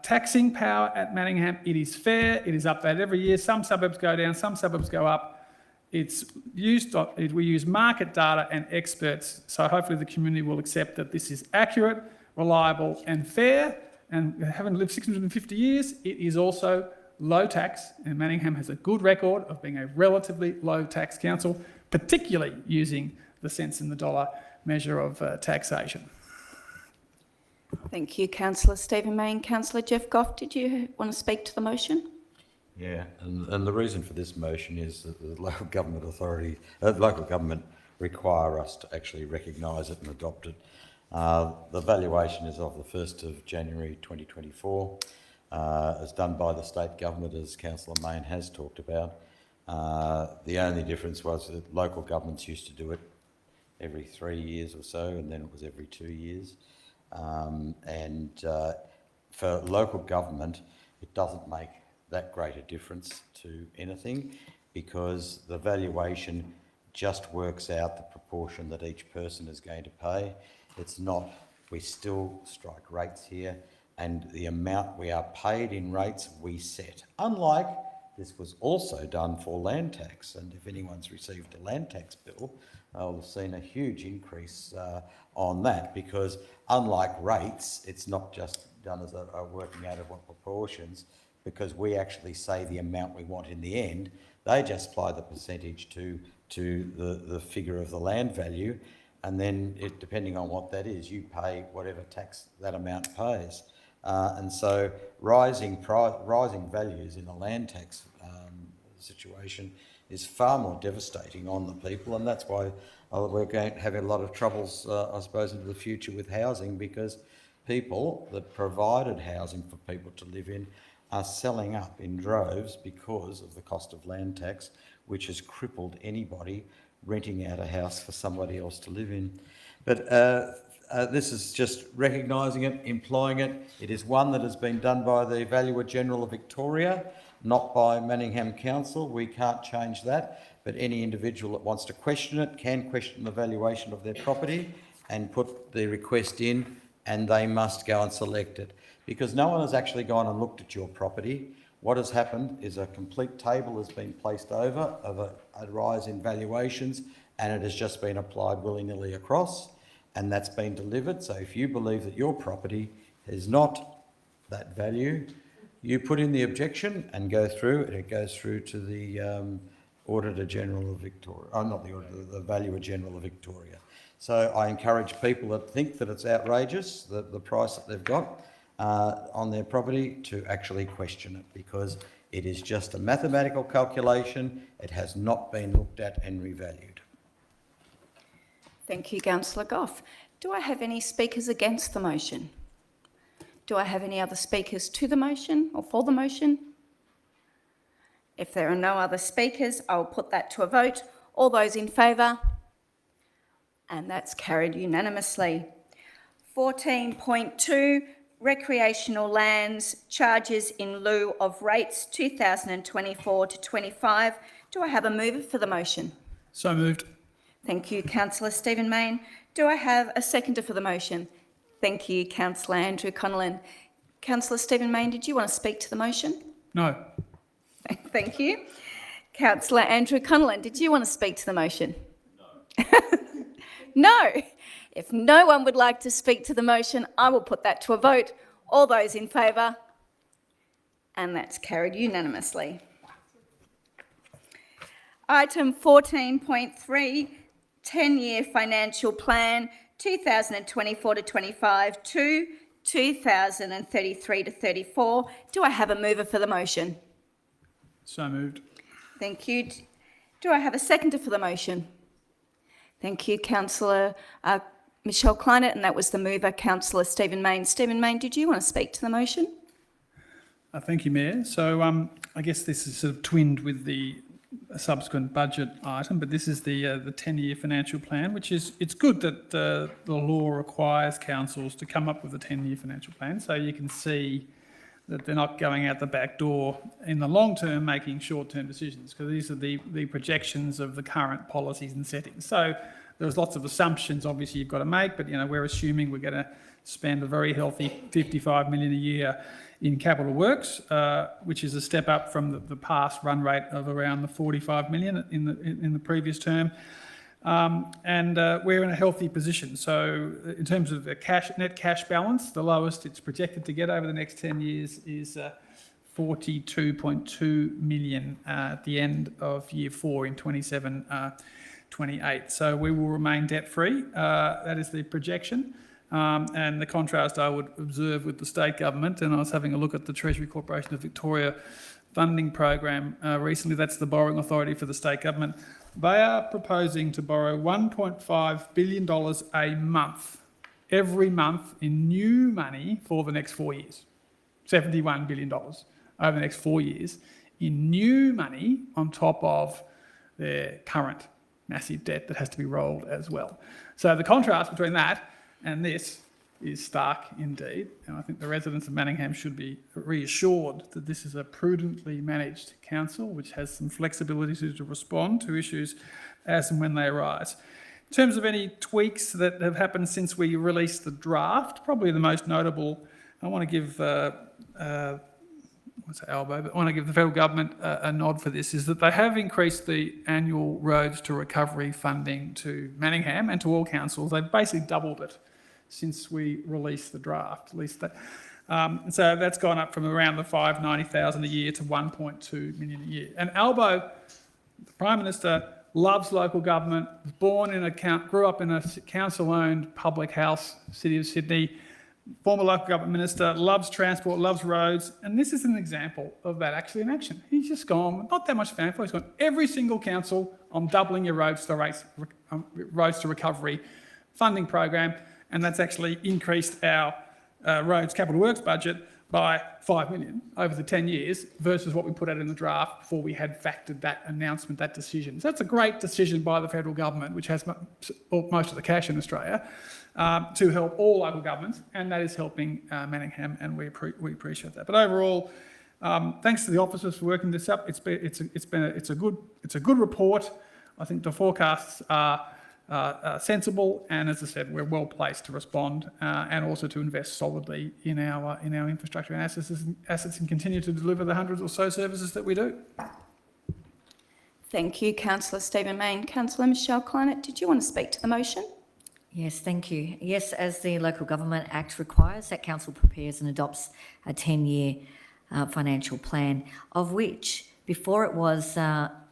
taxing power at Manningham. It is fair. It is updated every year. Some suburbs go down, some suburbs go up. We use market data and experts, so hopefully the community will accept that this is accurate, reliable and fair. And having lived 650 years, it is also low tax, and Manningham has a good record of being a relatively low tax council, particularly using the cents in the dollar measure of taxation. Thank you, Councillor Stephen Mayne. Councillor Jeff Goff, did you want to speak to the motion? Yeah, and the reason for this motion is that the local government require us to actually recognise it and adopt it. The valuation is of the 1st of January 2024, as done by the state government, as Councillor Mayne has talked about. The only difference was that local governments used to do it every 3 years or so, and then it was every 2 years. For local government, it doesn't make that great a difference to anything, because the valuation just works out the proportion that each person is going to pay. It's not, we still strike rates here, and the amount we are paid in rates we set. Unlike, this was also done for land tax, and if anyone's received a land tax bill, they'll have seen a huge increase on that, because unlike rates, it's not just done as a working out of what proportions, because we actually say the amount we want in the end. They just apply the percentage to the figure of the land value, and then depending on what that is, you pay whatever tax that amount pays. And so rising values in a land tax situation is far more devastating on the people, and that's why we're going to have a lot of troubles, I suppose, into the future with housing, because people that provided housing for people to live in are selling up in droves because of the cost of land tax, which has crippled anybody renting out a house for somebody else to live in. But this is just recognising it, employing it. It is one that has been done by the Valuer General of Victoria, not by Manningham Council. We can't change that, but any individual that wants to question it can question the valuation of their property and put the request in, and they must go and select it. Because no one has actually gone and looked at your property. What has happened is a complete table has been placed over of a rise in valuations, and it has just been applied willy-nilly across, and that's been delivered. So if you believe that your property is not that value, you put in the objection and go through, and it goes through to the Auditor General of Victoria, not the Auditor, the Valuer General of Victoria. So I encourage people that think that it's outrageous, the price that they've got on their property, to actually question it, because it is just a mathematical calculation. It has not been looked at and revalued. Thank you, Councillor Goff. Do I have any speakers against the motion? Do I have any other speakers to the motion or for the motion? If there are no other speakers, I will put that to a vote. All those in favour? And that's carried unanimously. 14.2, Recreational Lands Charges in lieu of Rates 2024 to 25. Do I have a mover for the motion? So moved. Thank you, Councillor Stephen Mayne. Do I have a seconder for the motion? Thank you, Councillor Andrew Connellan. Councillor Stephen Mayne, did you want to speak to the motion? No. Thank you. Councillor Andrew Connellan, did you want to speak to the motion? No. No. If no one would like to speak to the motion, I will put that to a vote. All those in favour? And that's carried unanimously. Item 14.3, 10-year financial plan 2024 to 25 to 2033 to 34. Do I have a mover for the motion? So moved. Thank you. Do I have a seconder for the motion? Thank you, Councillor Michelle Kleinert, and that was the mover, Councillor Stephen Mayne. Stephen Mayne, did you want to speak to the motion? Thank you, Mayor. So I guess this is sort of twinned with the subsequent budget item, but this is the 10-year financial plan, which is, it's good that the law requires councils to come up with a 10-year financial plan, so you can see that they're not going out the back door in the long term making short-term decisions, because these are the projections of the current policies and settings. So there's lots of assumptions obviously you've got to make, but we're assuming we're going to spend a very healthy $55 million a year in capital works, which is a step up from the past run rate of around the $45 million in the previous term. And we're in a healthy position. So in terms of the net cash balance, the lowest it's projected to get over the next 10 years is 42.2 million at the end of year 4 in 27-28. So we will remain debt-free. That is the projection. And the contrast I would observe with the state government, and I was having a look at the Treasury Corporation of Victoria funding program recently. That's the borrowing authority for the state government. They are proposing to borrow $1.5 billion a month, every month, in new money for the next 4 years. $71 billion over the next 4 years in new money on top of their current massive debt that has to be rolled as well. So the contrast between that and this is stark indeed. And I think the residents of Manningham should be reassured that this is a prudently managed council which has some flexibility to respond to issues as and when they arise. In terms of any tweaks that have happened since we released the draft, probably the most notable, I want to give I want to give the federal government a nod for this, is that they have increased the annual roads to recovery funding to Manningham and to all councils. They've basically doubled it since we released the draft, at least that. So that's gone up from around the $590,000 a year to $1.2 million a year. And Albo, the Prime Minister, loves local government, was born in grew up in a council-owned public house, City of Sydney. Former local government minister, loves transport, loves roads, and this is an example of that actually in action. He's just gone, not that much fanfare, he's gone, every single council, I'm doubling your roads to recovery funding program, and that's actually increased our roads capital works budget by $5 million over the 10 years versus what we put out in the draft before we had factored that announcement, that decision. So that's a great decision by the federal government, which has most of the cash in Australia, to help all local governments, and that is helping Manningham, and we appreciate that. But overall, thanks to the officers for working this up. It's a good report. I think the forecasts are sensible, and as I said, we're well placed to respond and also to invest solidly in our infrastructure and assets and continue to deliver the hundreds or so services that we do. Thank you, Councillor Stephen Mayne. Councillor Michelle Kleinert, did you want to speak to the motion? Yes, thank you. Yes, as the Local Government Act requires, that council prepares and adopts a 10-year financial plan, of which, before it was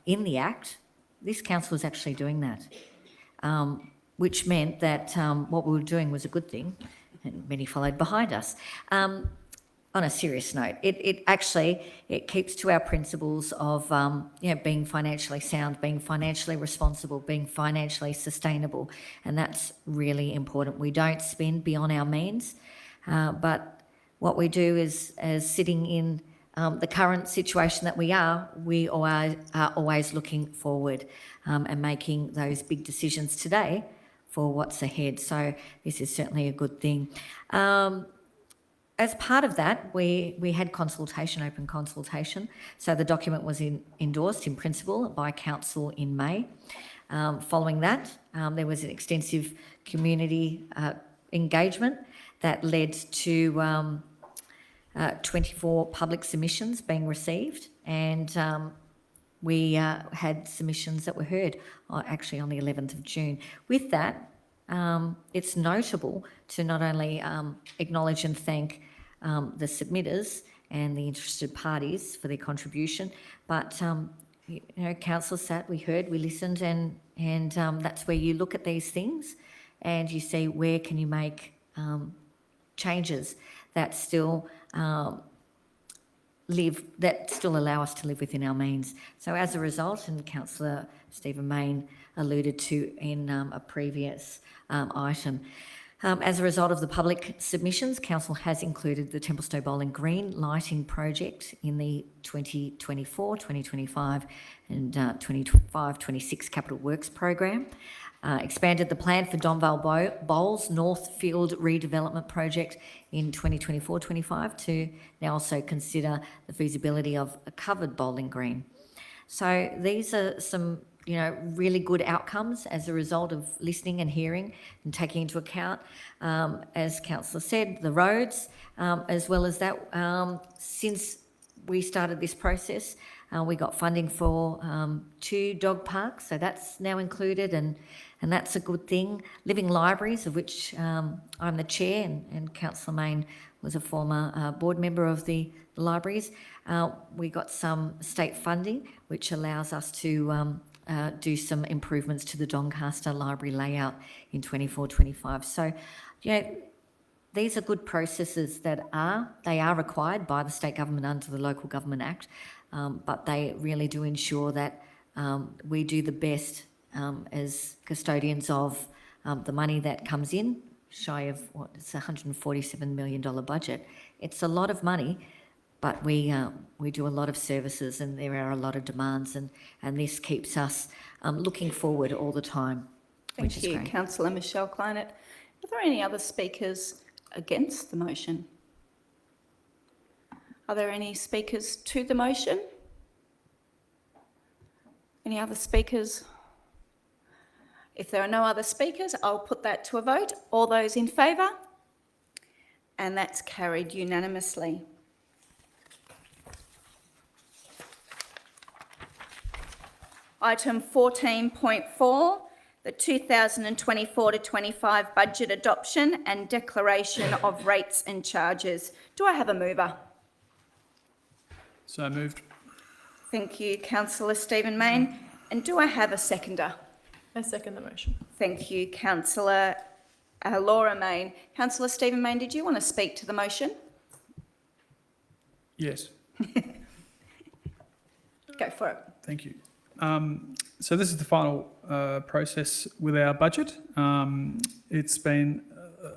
in the Act, this council was actually doing that, which meant that what we were doing was a good thing, and many followed behind us. On a serious note, it keeps to our principles of being financially sound, being financially responsible, being financially sustainable, and that's really important. We don't spend beyond our means, but what we do is, as sitting in the current situation that we are always looking forward and making those big decisions today for what's ahead. So this is certainly a good thing. As part of that, we had open consultation. So the document was endorsed in principle by Council in May. Following that, there was an extensive community engagement that led to 24 public submissions being received, and we had submissions that were heard actually on the 11th of June. With that, it's notable to not only acknowledge and thank the submitters and the interested parties for their contribution, but council sat, we heard, we listened, and that's where you look at these things and you see where can you make changes that still allow us to live within our means. So as a result, and Councillor Stephen Mayne alluded to in a previous item, as a result of the public submissions, Council has included the Templestowe Bowling Green lighting project in the 2024, 2025 and 25-26 Capital Works program, expanded the plan for Donvale Bowls Northfield redevelopment project in 2024-25 to now also consider the feasibility of a covered bowling green. So these are some really good outcomes as a result of listening and hearing and taking into account, as Councillor said, the roads, as well as that. Since we started this process, we got funding for 2 dog parks, so that's now included, and that's a good thing. Living libraries, of which I'm the chair, and Councillor Mayne was a former board member of the libraries. We got some state funding, which allows us to do some improvements to the Doncaster library layout in 24-25. So, these are good processes they are required by the state government under the Local Government Act, but they really do ensure that we do the best as custodians of the money that comes in, shy of it's a $147 million budget. It's a lot of money, but we do a lot of services and there are a lot of demands, and this keeps us looking forward all the time, which is Thank you, great. Councillor Michelle Kleinert. Are there any other speakers against the motion? Are there any speakers to the motion? Any other speakers? If there are no other speakers, I'll put that to a vote. All those in favour? And that's carried unanimously. Item 14.4, the 2024-25 budget adoption and declaration of rates and charges. Do I have a mover? So moved. Thank you, Councillor Stephen Mayne. And do I have a seconder? I second the motion. Thank you, Councillor Laura Mayne. Councillor Stephen Mayne, did you want to speak to the motion? Yes. Go for it. Thank you. So this is the final process with our budget. It's been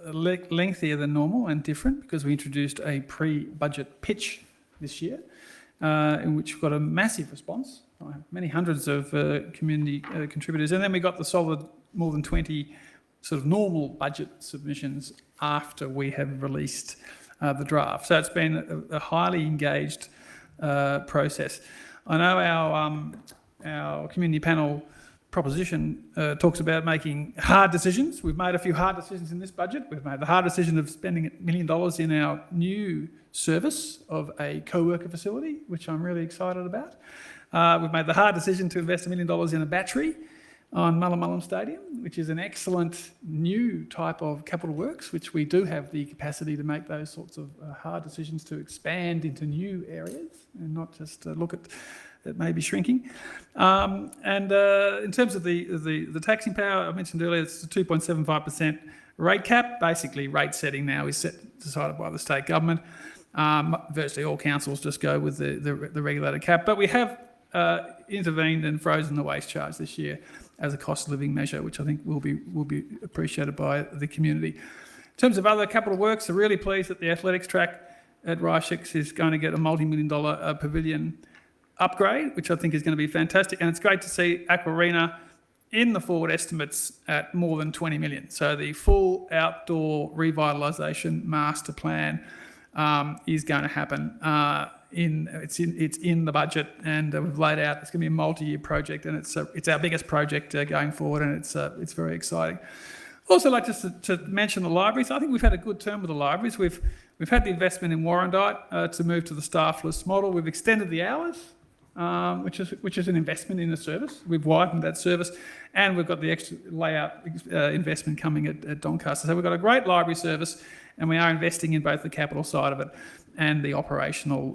lengthier than normal and different because we introduced a pre-budget pitch this year, in which we got a massive response, many hundreds of community contributors, and then we got the solid more than 20 sort of normal budget submissions after we have released the draft. So it's been a highly engaged process. I know our community panel proposition talks about making hard decisions. We've made a few hard decisions in this budget. We've made the hard decision of spending $1 million in our new service of a co-worker facility, which I'm really excited about. We've made the hard decision to invest $1 million in a battery on Mullumbullen Stadium, which is an excellent new type of capital works, which we do have the capacity to make those sorts of hard decisions to expand into new areas and not just look at it maybe shrinking. And in terms of the taxing power, I mentioned earlier, it's a 2.75% rate cap. Basically, rate setting now is decided by the state government. Virtually all councils just go with the regulated cap. But we have intervened and frozen the waste charge this year as a cost of living measure, which I think will be appreciated by the community. In terms of other capital works, I'm really pleased that the athletics track at Ryshix is going to get a multi-million-dollar pavilion upgrade, which I think is going to be fantastic. And it's great to see Aqua Arena in the forward estimates at more than 20 million. So the full outdoor revitalisation master plan is going to happen. It's in the budget, and we've laid out. It's going to be a multi-year project, and it's our biggest project going forward, and it's very exciting. Also, like just to mention the libraries. I think we've had a good term with the libraries. We've had the investment in Warrandyte to move to the staffless model. We've extended the hours, which is an investment in the service. We've widened that service, and we've got the extra layout investment coming at Doncaster. So we've got a great library service, and we are investing in both the capital side of it and the operational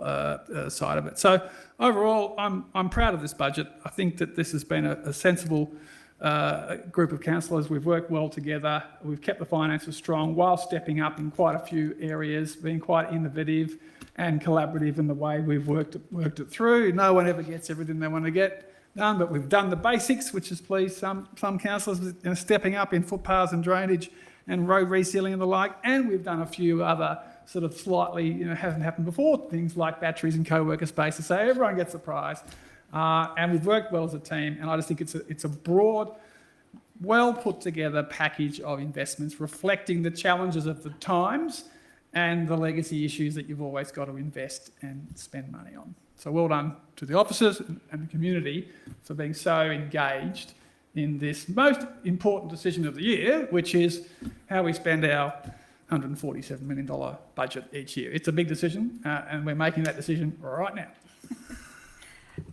side of it. So overall, I'm proud of this budget. I think that this has been a sensible group of councillors. We've worked well together. We've kept the finances strong while stepping up in quite a few areas, being quite innovative and collaborative in the way we've worked it through. No one ever gets everything they want to get done, but we've done the basics, which has pleased some councillors, stepping up in footpaths and drainage and road resealing and the like. And we've done a few other sort of slightly, hasn't happened before, things like batteries and co-worker spaces. So everyone gets a prize. And we've worked well as a team. And I just think it's a broad, well put together package of investments reflecting the challenges of the times and the legacy issues that you've always got to invest and spend money on. So well done to the officers and the community for being so engaged in this most important decision of the year, which is how we spend our $147 million budget each year. It's a big decision, and we're making that decision right now.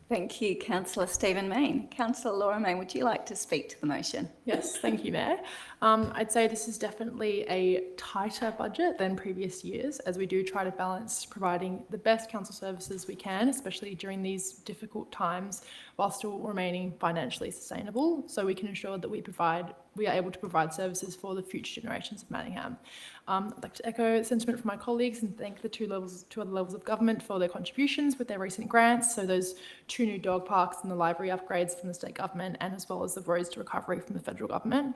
Thank you, Councillor Stephen Mayne. Councillor Laura Mayne, would you like to speak to the motion? Yes, thank you, Mayor. I'd say this is definitely a tighter budget than previous years, as we do try to balance providing the best council services we can, especially during these difficult times, while still remaining financially sustainable, so we can ensure that we provide we are able to provide services for the future generations of Manningham. I'd like to echo the sentiment from my colleagues and thank the two other levels of government for their contributions with their recent grants. So those 2 new dog parks and the library upgrades from the state government, and as well as the roads to recovery from the federal government.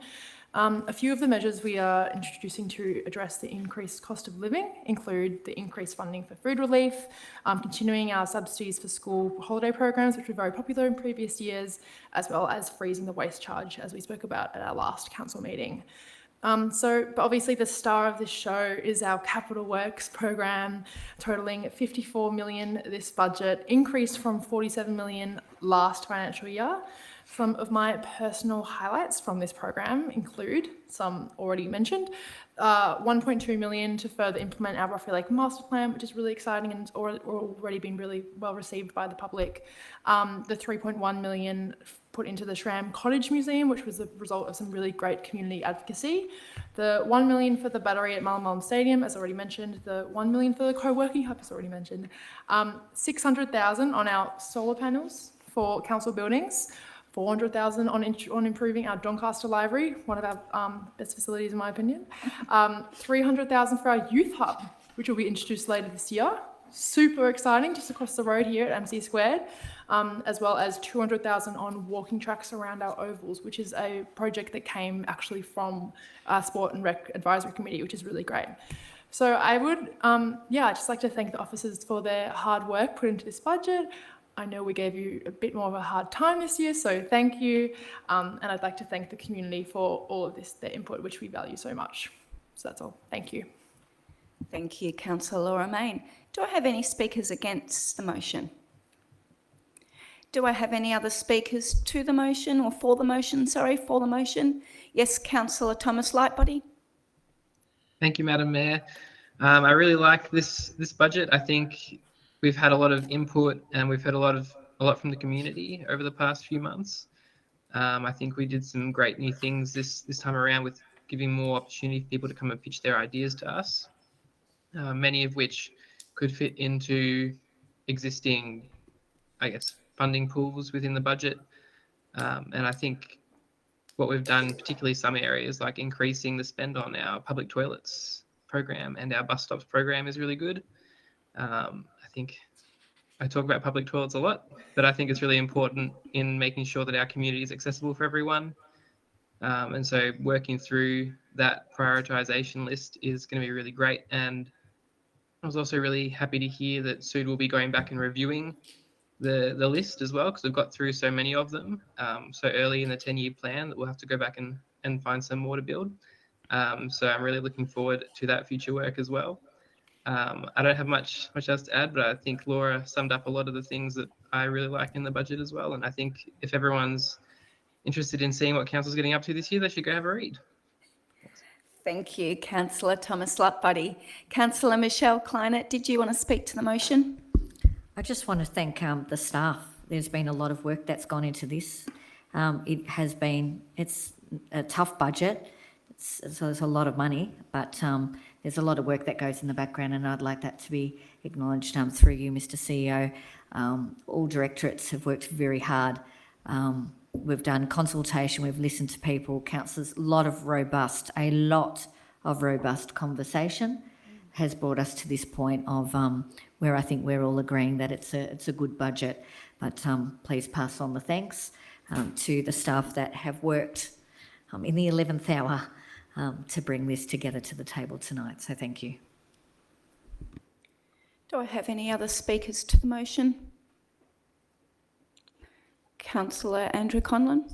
A few of the measures we are introducing to address the increased cost of living include the increased funding for food relief, continuing our subsidies for school holiday programs, which were very popular in previous years, as well as freezing the waste charge, as we spoke about at our last council meeting. But obviously the star of this show is our capital works program, totaling 54 million this budget, increased from 47 million last financial year. Some of my personal highlights from this program include, some already mentioned, 1.2 million to further implement our Roffey Lake master plan, which is really exciting and already been really well received by the public. The 3.1 million put into the Shram Cottage Museum, which was a result of some really great community advocacy. The 1 million for the battery at Mullumbimby Stadium, as already mentioned. The 1 million for the co-working hub, as already mentioned. 600,000 on our solar panels for council buildings. 400,000 on improving our Doncaster library, one of our best facilities in my opinion. 300,000 for our youth hub, which will be introduced later this year. Super exciting, just across the road here at MC Squared, as well as 200,000 on walking tracks around our ovals, which is a project that came actually from our Sport and Rec Advisory Committee, which is really great. So I would, I'd just like to thank the officers for their hard work put into this budget. I know we gave you a bit more of a hard time this year, so thank you. And I'd like to thank the community for all of this, their input, which we value so much. So that's all. Thank you. Thank you, Councillor Laura Main. Do I have any speakers against the motion? Do I have any other speakers to the motion or for the motion? Sorry, for the motion. Yes, Councillor Thomas Lightbody. Thank you, Madam Mayor. I really like this budget. I think we've had a lot of input and we've heard a lot from the community over the past few months. I think we did some great new things this time around with giving more opportunity for people to come and pitch their ideas to us, many of which could fit into existing, I guess, funding pools within the budget. And I think what we've done, particularly some areas like increasing the spend on our public toilets program and our bus stops program is really good. I think I talk about public toilets a lot, but I think it's really important in making sure that our community is accessible for everyone. And so working through that prioritisation list is going to be really great. And I was also really happy to hear that Sud will be going back and reviewing the list as well, because we've got through so many of them so early in the 10-year plan that we'll have to go back and find some more to build. So I'm really looking forward to that future work as well. I don't have much else to add, but I think Laura summed up a lot of the things that I really like in the budget as well. And I think if everyone's interested in seeing what Council's getting up to this year, they should go have a read. Thank you, Councillor Thomas Lightbody. Councillor Michelle Kleinert, did you want to speak to the motion? I just want to thank the staff. There's been a lot of work that's gone into this. It's a tough budget, so there's a lot of money, but there's a lot of work that goes in the background, and I'd like that to be acknowledged through you, Mr. CEO. All directorates have worked very hard. We've done consultation, we've listened to people, councillors, a lot of robust conversation has brought us to this point of where I think we're all agreeing that it's a good budget. But please pass on the thanks to the staff that have worked in the 11th hour to bring this together to the table tonight. So thank you. Do I have any other speakers to the motion? Councillor Andrew Conlon.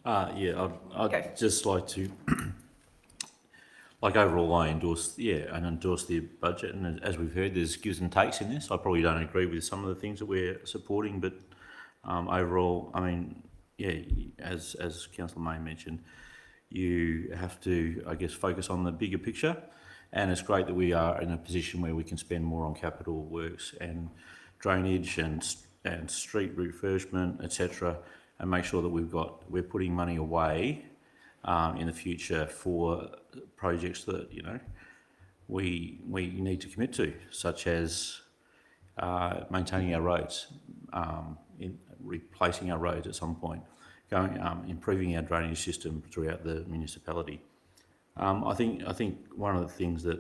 I'd just like to, overall I endorse the budget, and as we've heard, there's gives and takes in this. I probably don't agree with some of the things that we're supporting, but overall, as Councillor May mentioned, you have to, I guess, focus on the bigger picture, and it's great that we are in a position where we can spend more on capital works and drainage and street refurbishment, etc., and make sure that we're putting money away in the future for projects that we need to commit to, such as maintaining our roads. in replacing our roads at some point, improving our drainage system throughout the municipality. I think one of the things that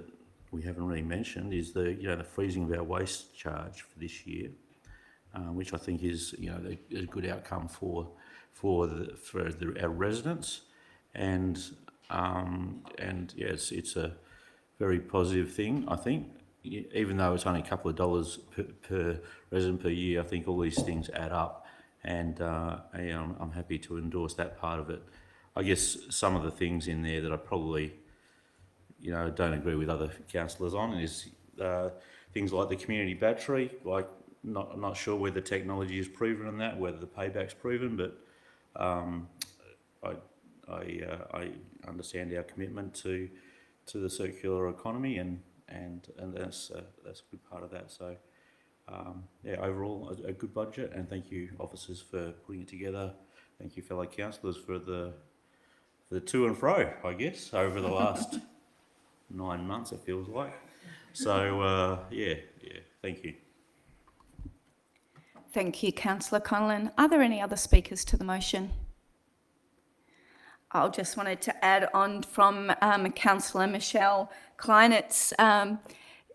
we haven't really mentioned is the freezing of our waste charge for this year, which I think is a good outcome for our residents, and yes, it's a very positive thing. I think, even though it's only a couple of dollars per resident per year, I think all these things add up, and I'm happy to endorse that part of it. I guess some of the things in there that I probably don't agree with other councillors on is things like the community battery. Like, I'm not sure whether the technology is proven on that, whether the payback's proven, but I understand our commitment to the circular economy, and that's a good part of that. So overall a good budget, and thank you officers for putting it together. Thank you fellow councillors for the to and fro, I guess, over the last 9 months, it feels like. So thank you. Thank you, Councillor Conlon. Are there any other speakers to the motion? I just wanted to add on from Councillor Michelle Kleinet's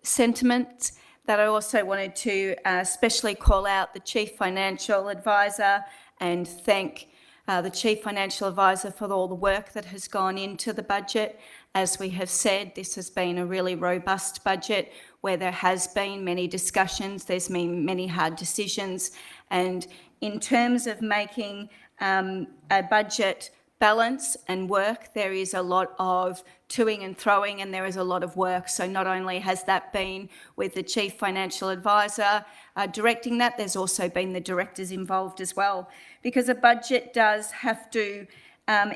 sentiment that I also wanted to especially call out the Chief Financial Advisor and thank the Chief Financial Advisor for all the work that has gone into the budget. As we have said, this has been a really robust budget where there has been many discussions, there's been many hard decisions, and in terms of making a budget balance and work, there is a lot of toing and throwing, and there is a lot of work. So not only has that been with the Chief Financial Advisor directing that, there's also been the directors involved as well, because a budget does have to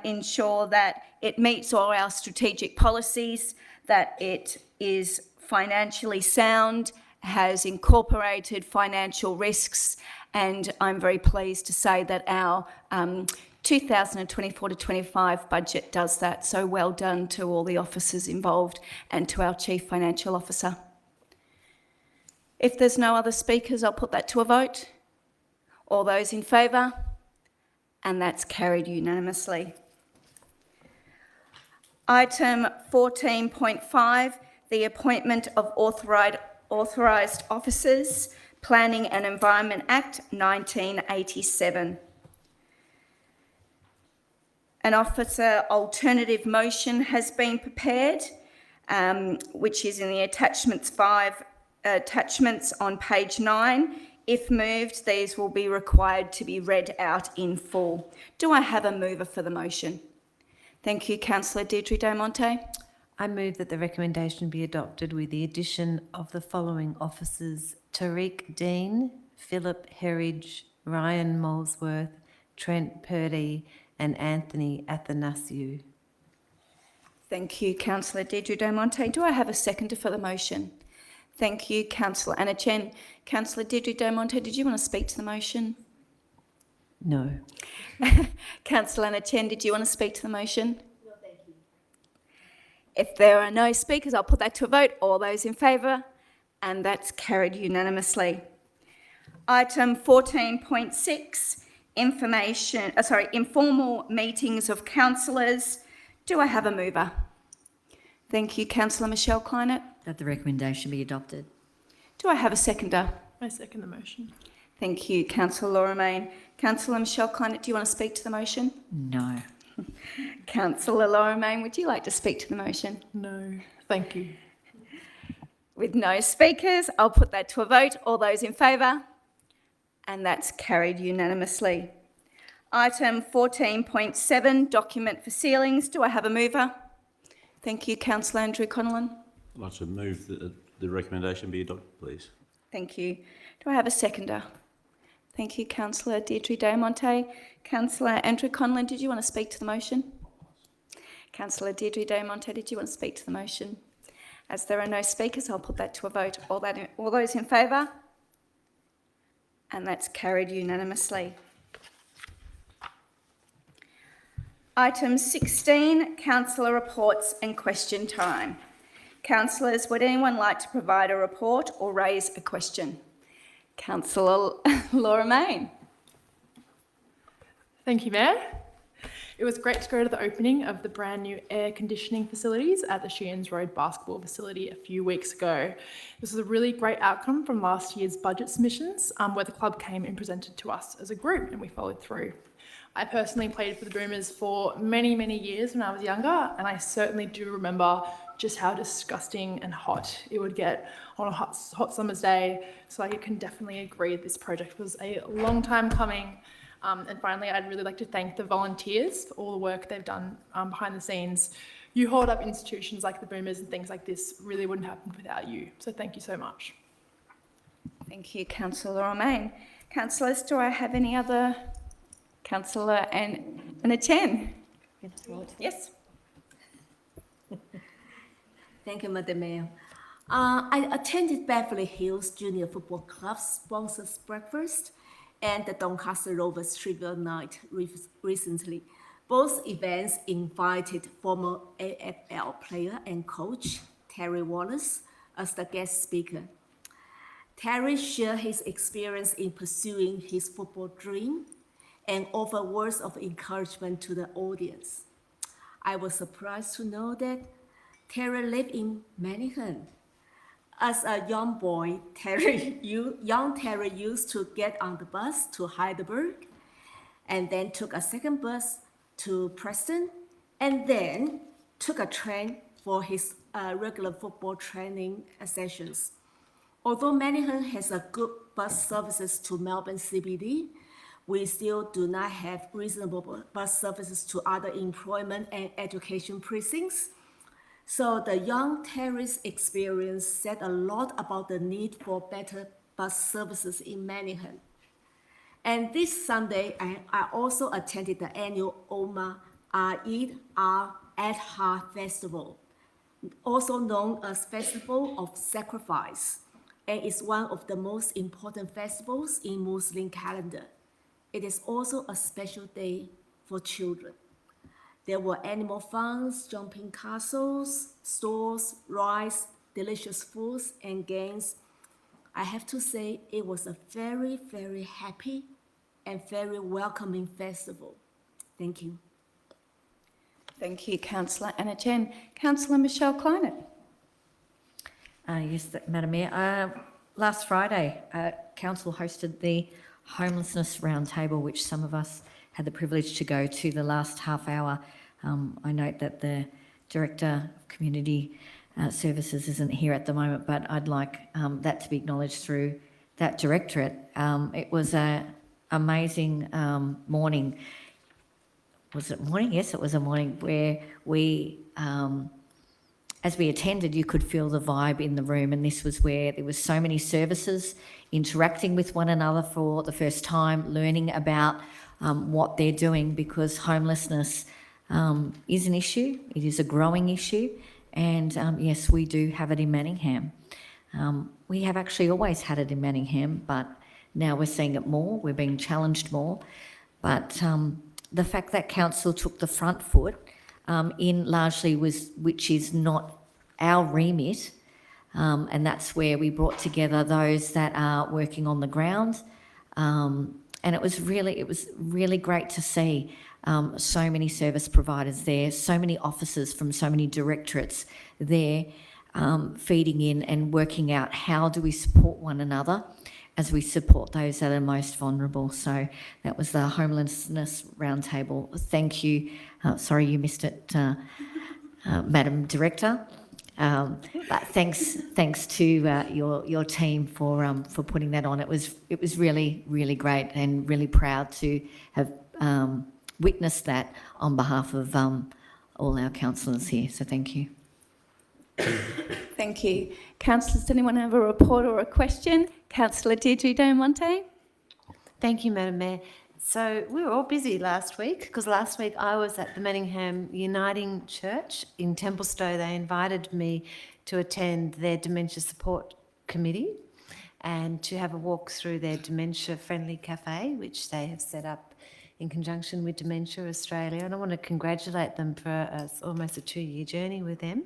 ensure that it meets all our strategic policies, that it is financially sound, has incorporated financial risks, and I'm very pleased to say that our 2024 to 25 budget does that. So well done to all the officers involved and to our Chief Financial Officer. If there's no other speakers, I'll put that to a vote. All those in favour? And that's carried unanimously. Item 14.5, the appointment of authorised officers, Planning and Environment Act 1987. An officer alternative motion has been prepared, which is in the attachments on page 9. If moved, these will be required to be read out in full. Do I have a mover for the motion? Thank you, Councillor Deirdre Del Monte. I move that the recommendation be adopted with the addition of the following officers: Tariq Dean, Philip Herridge, Ryan Molesworth, Trent Purdy, and Anthony Athanasiou. Thank you, Councillor Deirdre Del Monte. Do I have a seconder for the motion? Thank you, Councillor Anna Chen. Councillor Deirdre Del Monte, did you want to speak to the motion? No. Councillor Anna Chen, did you want to speak to the motion? No, thank you. If there are no speakers, I'll put that to a vote. All those in favour? And that's carried unanimously. Item 14.6, informal meetings of councillors. Do I have a mover? Thank you, Councillor Michelle Kleinert. That the recommendation be adopted. Do I have a seconder? I second the motion. Thank you, Councillor Laura Main. Councillor Michelle Kleinert, do you want to speak to the motion? No. Councillor Laura Main, would you like to speak to the motion? No, thank you. With no speakers, I'll put that to a vote. All those in favour? And that's carried unanimously. Item 14.7, document for sealings. Do I have a mover? Thank you, Councillor Andrew Connellan. I'd like to move that the recommendation be adopted, please. Thank you. Do I have a seconder? Thank you, Councillor Deirdre Del Monte. Councillor Andrew Conlon, did you want to speak to the motion? Councillor Deirdre Del Monte, did you want to speak to the motion? As there are no speakers, I'll put that to a vote. All those in favour? And that's carried unanimously. Item 16, councillor reports and question time. Councillors, would anyone like to provide a report or raise a question? Councillor Laura Main. Thank you, Mayor. It was great to go to the opening of the brand new air conditioning facilities at the Sheehan's Road basketball facility a few weeks ago. This was a really great outcome from last year's budget submissions, where the club came and presented to us as a group and we followed through. I personally played for the Boomers for many, many years when I was younger, and I certainly do remember just how disgusting and hot it would get on a hot summer's day. So I can definitely agree this project was a long time coming. And finally, I'd really like to thank the volunteers for all the work they've done behind the scenes. You hold up institutions like the Boomers and things like this really wouldn't happen without you. So thank you so much. Thank you, Councillor Romain. Councillors, do I have any other? Councillor Anna Chen. Yes. Thank you, Madam Mayor. I attended Beverly Hills Junior Football Club's sponsors breakfast and the Doncaster Rovers trivia night recently. Both events invited former AFL player and coach Terry Wallace as the guest speaker. Terry shared his experience in pursuing his football dream and offered words of encouragement to the audience. I was surprised to know that Terry lived in Manningham. As a young boy, Terry used to get on the bus to Heidelberg and then took a second bus to Preston and then took a train for his regular football training sessions. Although Manningham has a good bus services to Melbourne CBD, we still do not have reasonable bus services to other employment and education precincts. So the young Terry's experience said a lot about the need for better bus services in Manningham. And this Sunday, I also attended the annual Omar Eid al-Adha Festival, also known as Festival of Sacrifice, and is one of the most important festivals in Muslim calendar. It is also a special day for children. There were animal farms, jumping castles, stores, rides, delicious foods, and games. I have to say it was a very, very happy and very welcoming festival. Thank you. Thank you, Councillor Anna Chen. Councillor Michelle Kleinert. Yes, Madam Mayor. Last Friday, Council hosted the Homelessness Roundtable, which some of us had the privilege to go to the last half hour. I note that the Director of Community Services isn't here at the moment, but I'd like that to be acknowledged through that directorate. It was an amazing morning. Was it morning? Yes, it was a morning where we, as we attended, you could feel the vibe in the room, and this was where there was so many services interacting with one another for the first time, learning about what they're doing, because homelessness is an issue. It is a growing issue, and yes, we do have it in Manningham. We have actually always had it in Manningham, but now we're seeing it more. We're being challenged more, but the fact that council took the front foot in largely which is not our remit, and that's where we brought together those that are working on the ground, and it was really great to see so many service providers there, so many officers from so many directorates there, feeding in and working out how do we support one another as we support those that are most vulnerable. So that was the Homelessness Roundtable. Thank you. Sorry you missed it, Madam Director. But thanks to your team for putting that on. It was really, really great, and really proud to have witnessed that on behalf of all our councillors here. So thank you. Thank you. Councillors, does anyone have a report or a question? Councillor Deirdre Monte. Thank you, Madam Mayor. So we were all busy last week, because last week I was at the Manningham Uniting Church in Templestowe. They invited me to attend their Dementia Support Committee and to have a walk through their dementia-friendly cafe, which they have set up in conjunction with Dementia Australia. And I want to congratulate them for almost a 2-year journey with them.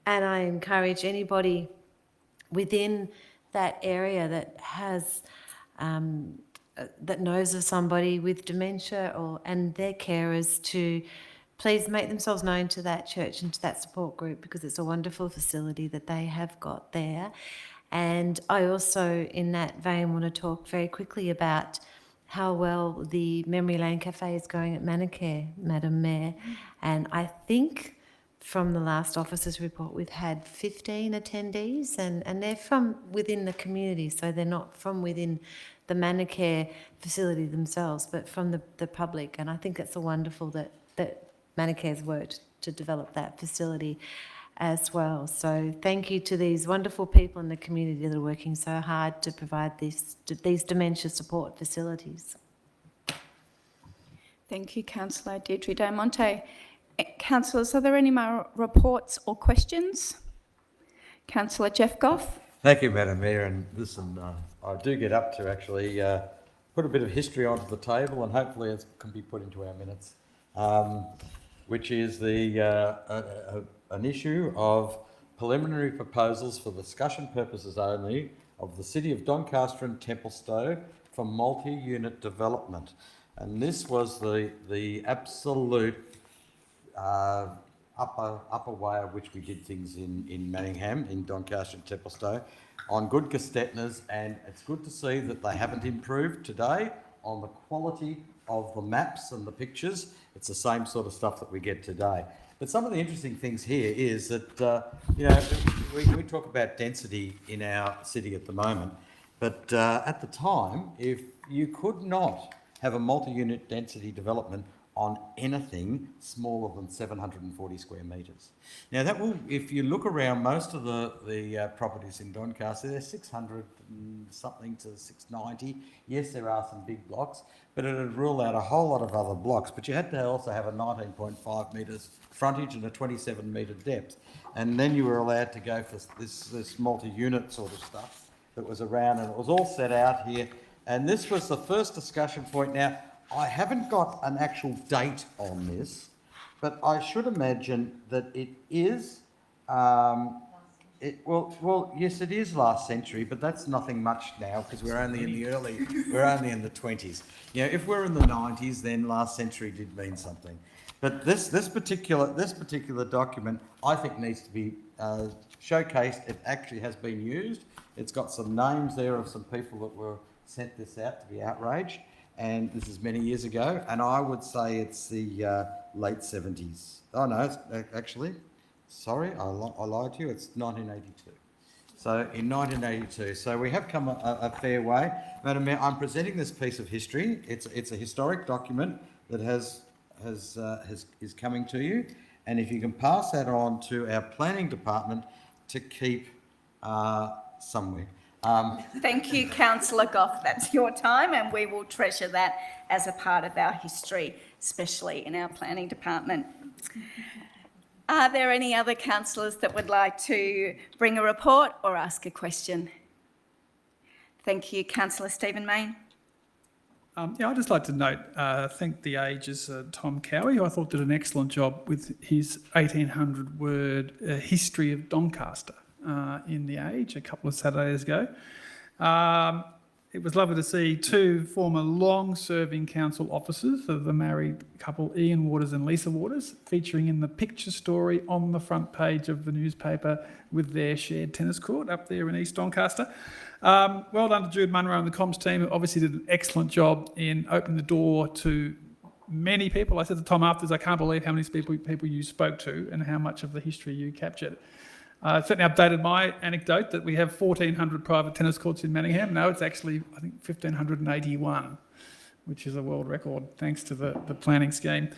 And I encourage anybody within that area that has that knows of somebody with dementia and their carers to please make themselves known to that church and to that support group, because it's a wonderful facility that they have got there. And I also, in that vein, want to talk very quickly about how well the Memory Lane Cafe is going at Manicare, Madam Mayor. And I think from the last officer's report, we've had 15 attendees, and they're from within the community, so they're not from within the Manicare facility themselves, but from the public. And I think it's wonderful that Manicare's worked to develop that facility as well. So thank you to these wonderful people in the community that are working so hard to provide these dementia support facilities. Thank you, Councillor Deirdre Del Monte. Councillors, are there any more reports or questions? Councillor Jeff Goff. Thank you, Madam Mayor. And listen, I do get up to actually put a bit of history onto the table, and hopefully it can be put into our minutes, which is an issue of preliminary proposals for discussion purposes only of the City of Doncaster and Templestowe for multi-unit development. And this was the absolute upper way of which we did things in Manningham, in Doncaster and Templestowe, on good gestetners, and it's good to see that they haven't improved today on the quality of the maps and the pictures. It's the same sort of stuff that we get today. But some of the interesting things here is that, we talk about density in our city at the moment, but at the time, if you could not have a multi-unit density development on anything smaller than 740 square metres. Now that will, if you look around most of the properties in Doncaster, they're 600 something to 690. Yes, there are some big blocks, but it would rule out a whole lot of other blocks. But you had to also have a 19.5 metres frontage and a 27 metre depth. And then you were allowed to go for this multi-unit sort of stuff that was around, and it was all set out here. And this was the first discussion point. Now, I haven't got an actual date on this, but I should imagine that it is, yes, it is last century, but that's nothing much now because we're only in the 20s. You know, if we're in the 90s, then last century did mean something. But this particular document, I think, needs to be showcased. It actually has been used. It's got some names there of some people that were sent this out to be outraged. And this is many years ago, and I would say it's the late 70s. Oh no, it's actually, sorry, I lied to you, it's 1982. So in 1982, so we have come a fair way. Madam Mayor, I'm presenting this piece of history. It's a historic document that is coming to you, and if you can pass that on to our planning department to keep somewhere. Thank you, Councillor Goff. That's your time, and we will treasure that as a part of our history, especially in our planning department. Are there any other councillors that would like to bring a report or ask a question? Thank you, Councillor Stephen Mayne. I'd just like to note, thank the Age's Tom Cowie, who I thought did an excellent job with his 1,800-word history of Doncaster. In the Age a couple of Saturdays ago. It was lovely to see two former long-serving council officers of the married couple Ian Waters and Lisa Waters featuring in the picture story on the front page of the newspaper with their shared tennis court up there in East Doncaster. Well done to Jude Munro and the comms team, who obviously did an excellent job in opening the door to many people. I said to Tom afterwards, I can't believe how many people you spoke to and how much of the history you captured. Certainly updated my anecdote that we have 1,400 private tennis courts in Manningham. No, it's actually, I think, 1,581, which is a world record, thanks to the planning scheme.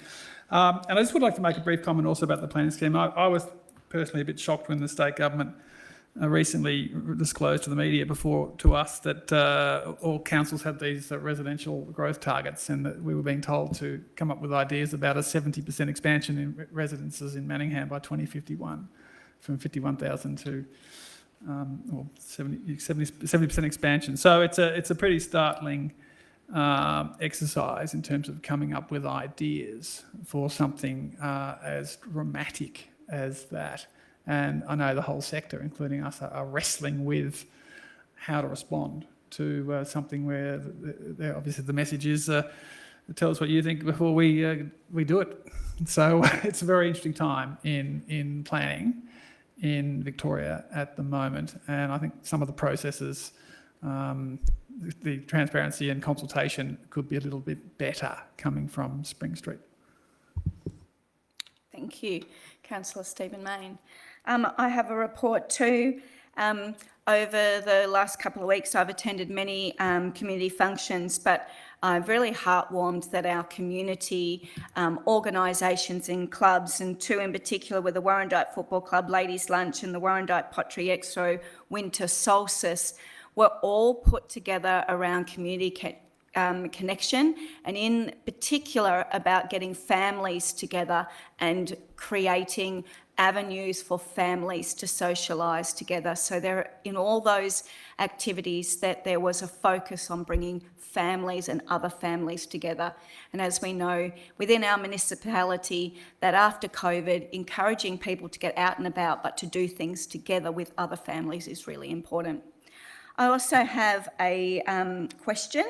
And I just would like to make a brief comment also about the planning scheme. I was personally a bit shocked when the state government recently disclosed to the media to us that all councils had these residential growth targets, and that we were being told to come up with ideas about a 70% expansion in residences in Manningham by 2051. From 51,000 to 70% expansion. So it's a pretty startling exercise in terms of coming up with ideas for something as dramatic as that. And I know the whole sector, including us, are wrestling with how to respond to something where obviously the message is tell us what you think before we do it. So it's a very interesting time in planning in Victoria at the moment, and I think some of the processes, the transparency and consultation could be a little bit better coming from Spring Street. Thank you, Councillor Stephen Mayne. I have a report too. Over the last couple of weeks, I've attended many community functions, but I'm really heartwarmed that our community organisations and clubs, and two in particular were the Warrandyte Football Club Ladies Lunch and the Warrandyte Pottery Expo Winter Solstice, were all put together around community connection, and in particular about getting families together and creating avenues for families to socialise together. So there, in all those activities, that there was a focus on bringing families and other families together. And as we know, within our municipality, that after COVID, encouraging people to get out and about, but to do things together with other families is really important. I also have a question.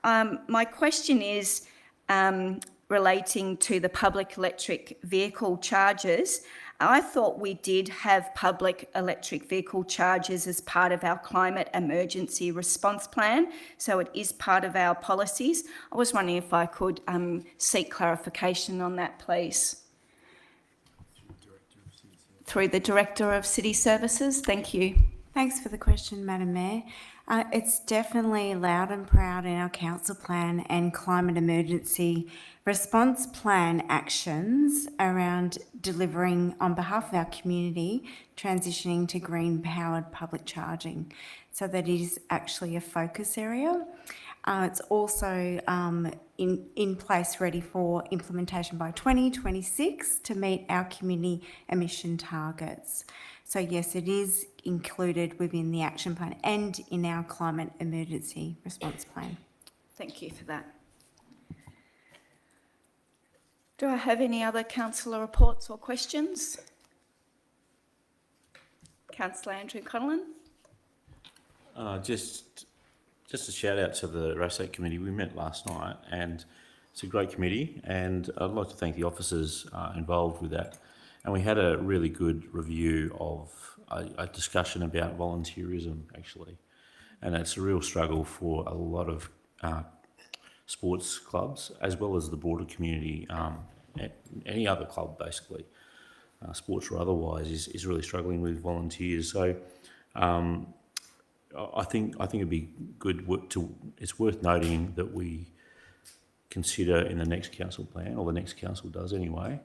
My question is relating to the public electric vehicle charges. I thought we did have public electric vehicle charges as part of our climate emergency response plan, so it is part of our policies. I was wondering if I could seek clarification on that, please. Through the Director of City Services, thank you. Thanks for the question, Madam Mayor. It's definitely loud and proud in our council plan and climate emergency response plan actions around delivering on behalf of our community, transitioning to green powered public charging. So that is actually a focus area. It's also in place ready for implementation by 2026 to meet our community emission targets. So yes, it is included within the action plan and in our climate emergency response plan. Thank you for that. Do I have any other councillor reports or questions? Councillor Andrew Connellan. Just a shout out to the RASAC committee. We met last night and it's a great committee, and I'd like to thank the officers involved with that. And we had a really good review of a discussion about volunteerism, actually. And it's a real struggle for a lot of sports clubs, as well as the broader community, any other club, basically, sports or otherwise, is really struggling with volunteers. So I think it'd be good it's worth noting that we consider in the next council plan, or the next council does anyway,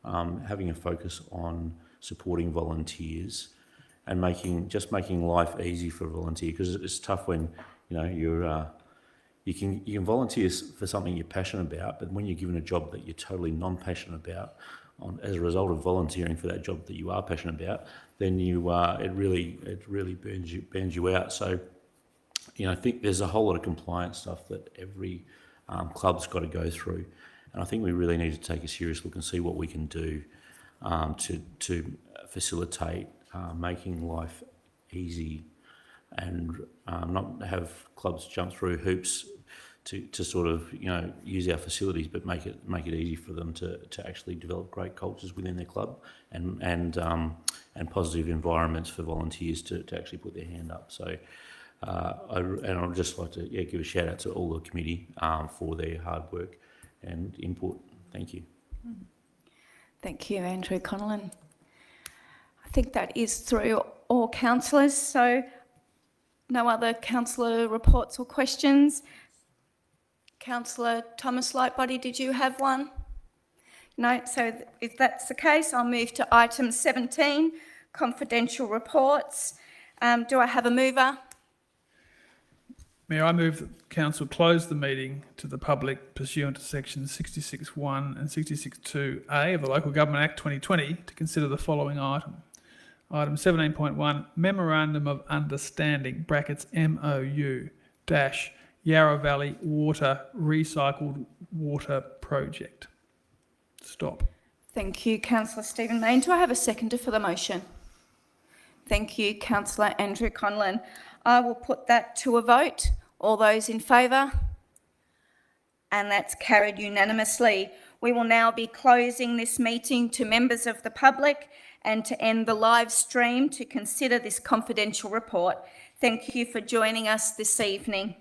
having a focus on supporting volunteers and making life easy for a volunteer, because it's tough when you can volunteer for something you're passionate about, but when you're given a job that you're totally non-passionate about, as a result of volunteering for that job that you are passionate about, then it really burns you out. So I think there's a whole lot of compliance stuff that every club's got to go through. And I think we really need to take a serious look and see what we can do to facilitate making life easy, and not have clubs jump through hoops to sort of use our facilities, but make it easy for them to actually develop great cultures within their club and positive environments for volunteers to actually put their hand up. So I'd just like to give a shout out to all the committee for their hard work and input. Thank you. Thank you, Andrew Connellan. I think that is through all councillors, so no other councillor reports or questions. Councillor Thomas Lightbody, did you have one? No, so if that's the case, I'll move to item 17, confidential reports. Do I have a mover? Mayor, I move that Council close the meeting to the public pursuant to sections 66(1) and 66(2)(a) of the Local Government Act 2020 to consider the following item. Item 17.1, Memorandum of Understanding, brackets MOU, dash Yarra Valley Water Recycled Water Project. Stop. Thank you, Councillor Stephen Mayne. Do I have a seconder for the motion? Thank you, Councillor Andrew Connellan. I will put that to a vote. All those in favour? And that's carried unanimously. We will now be closing this meeting to members of the public and to end the live stream to consider this confidential report. Thank you for joining us this evening.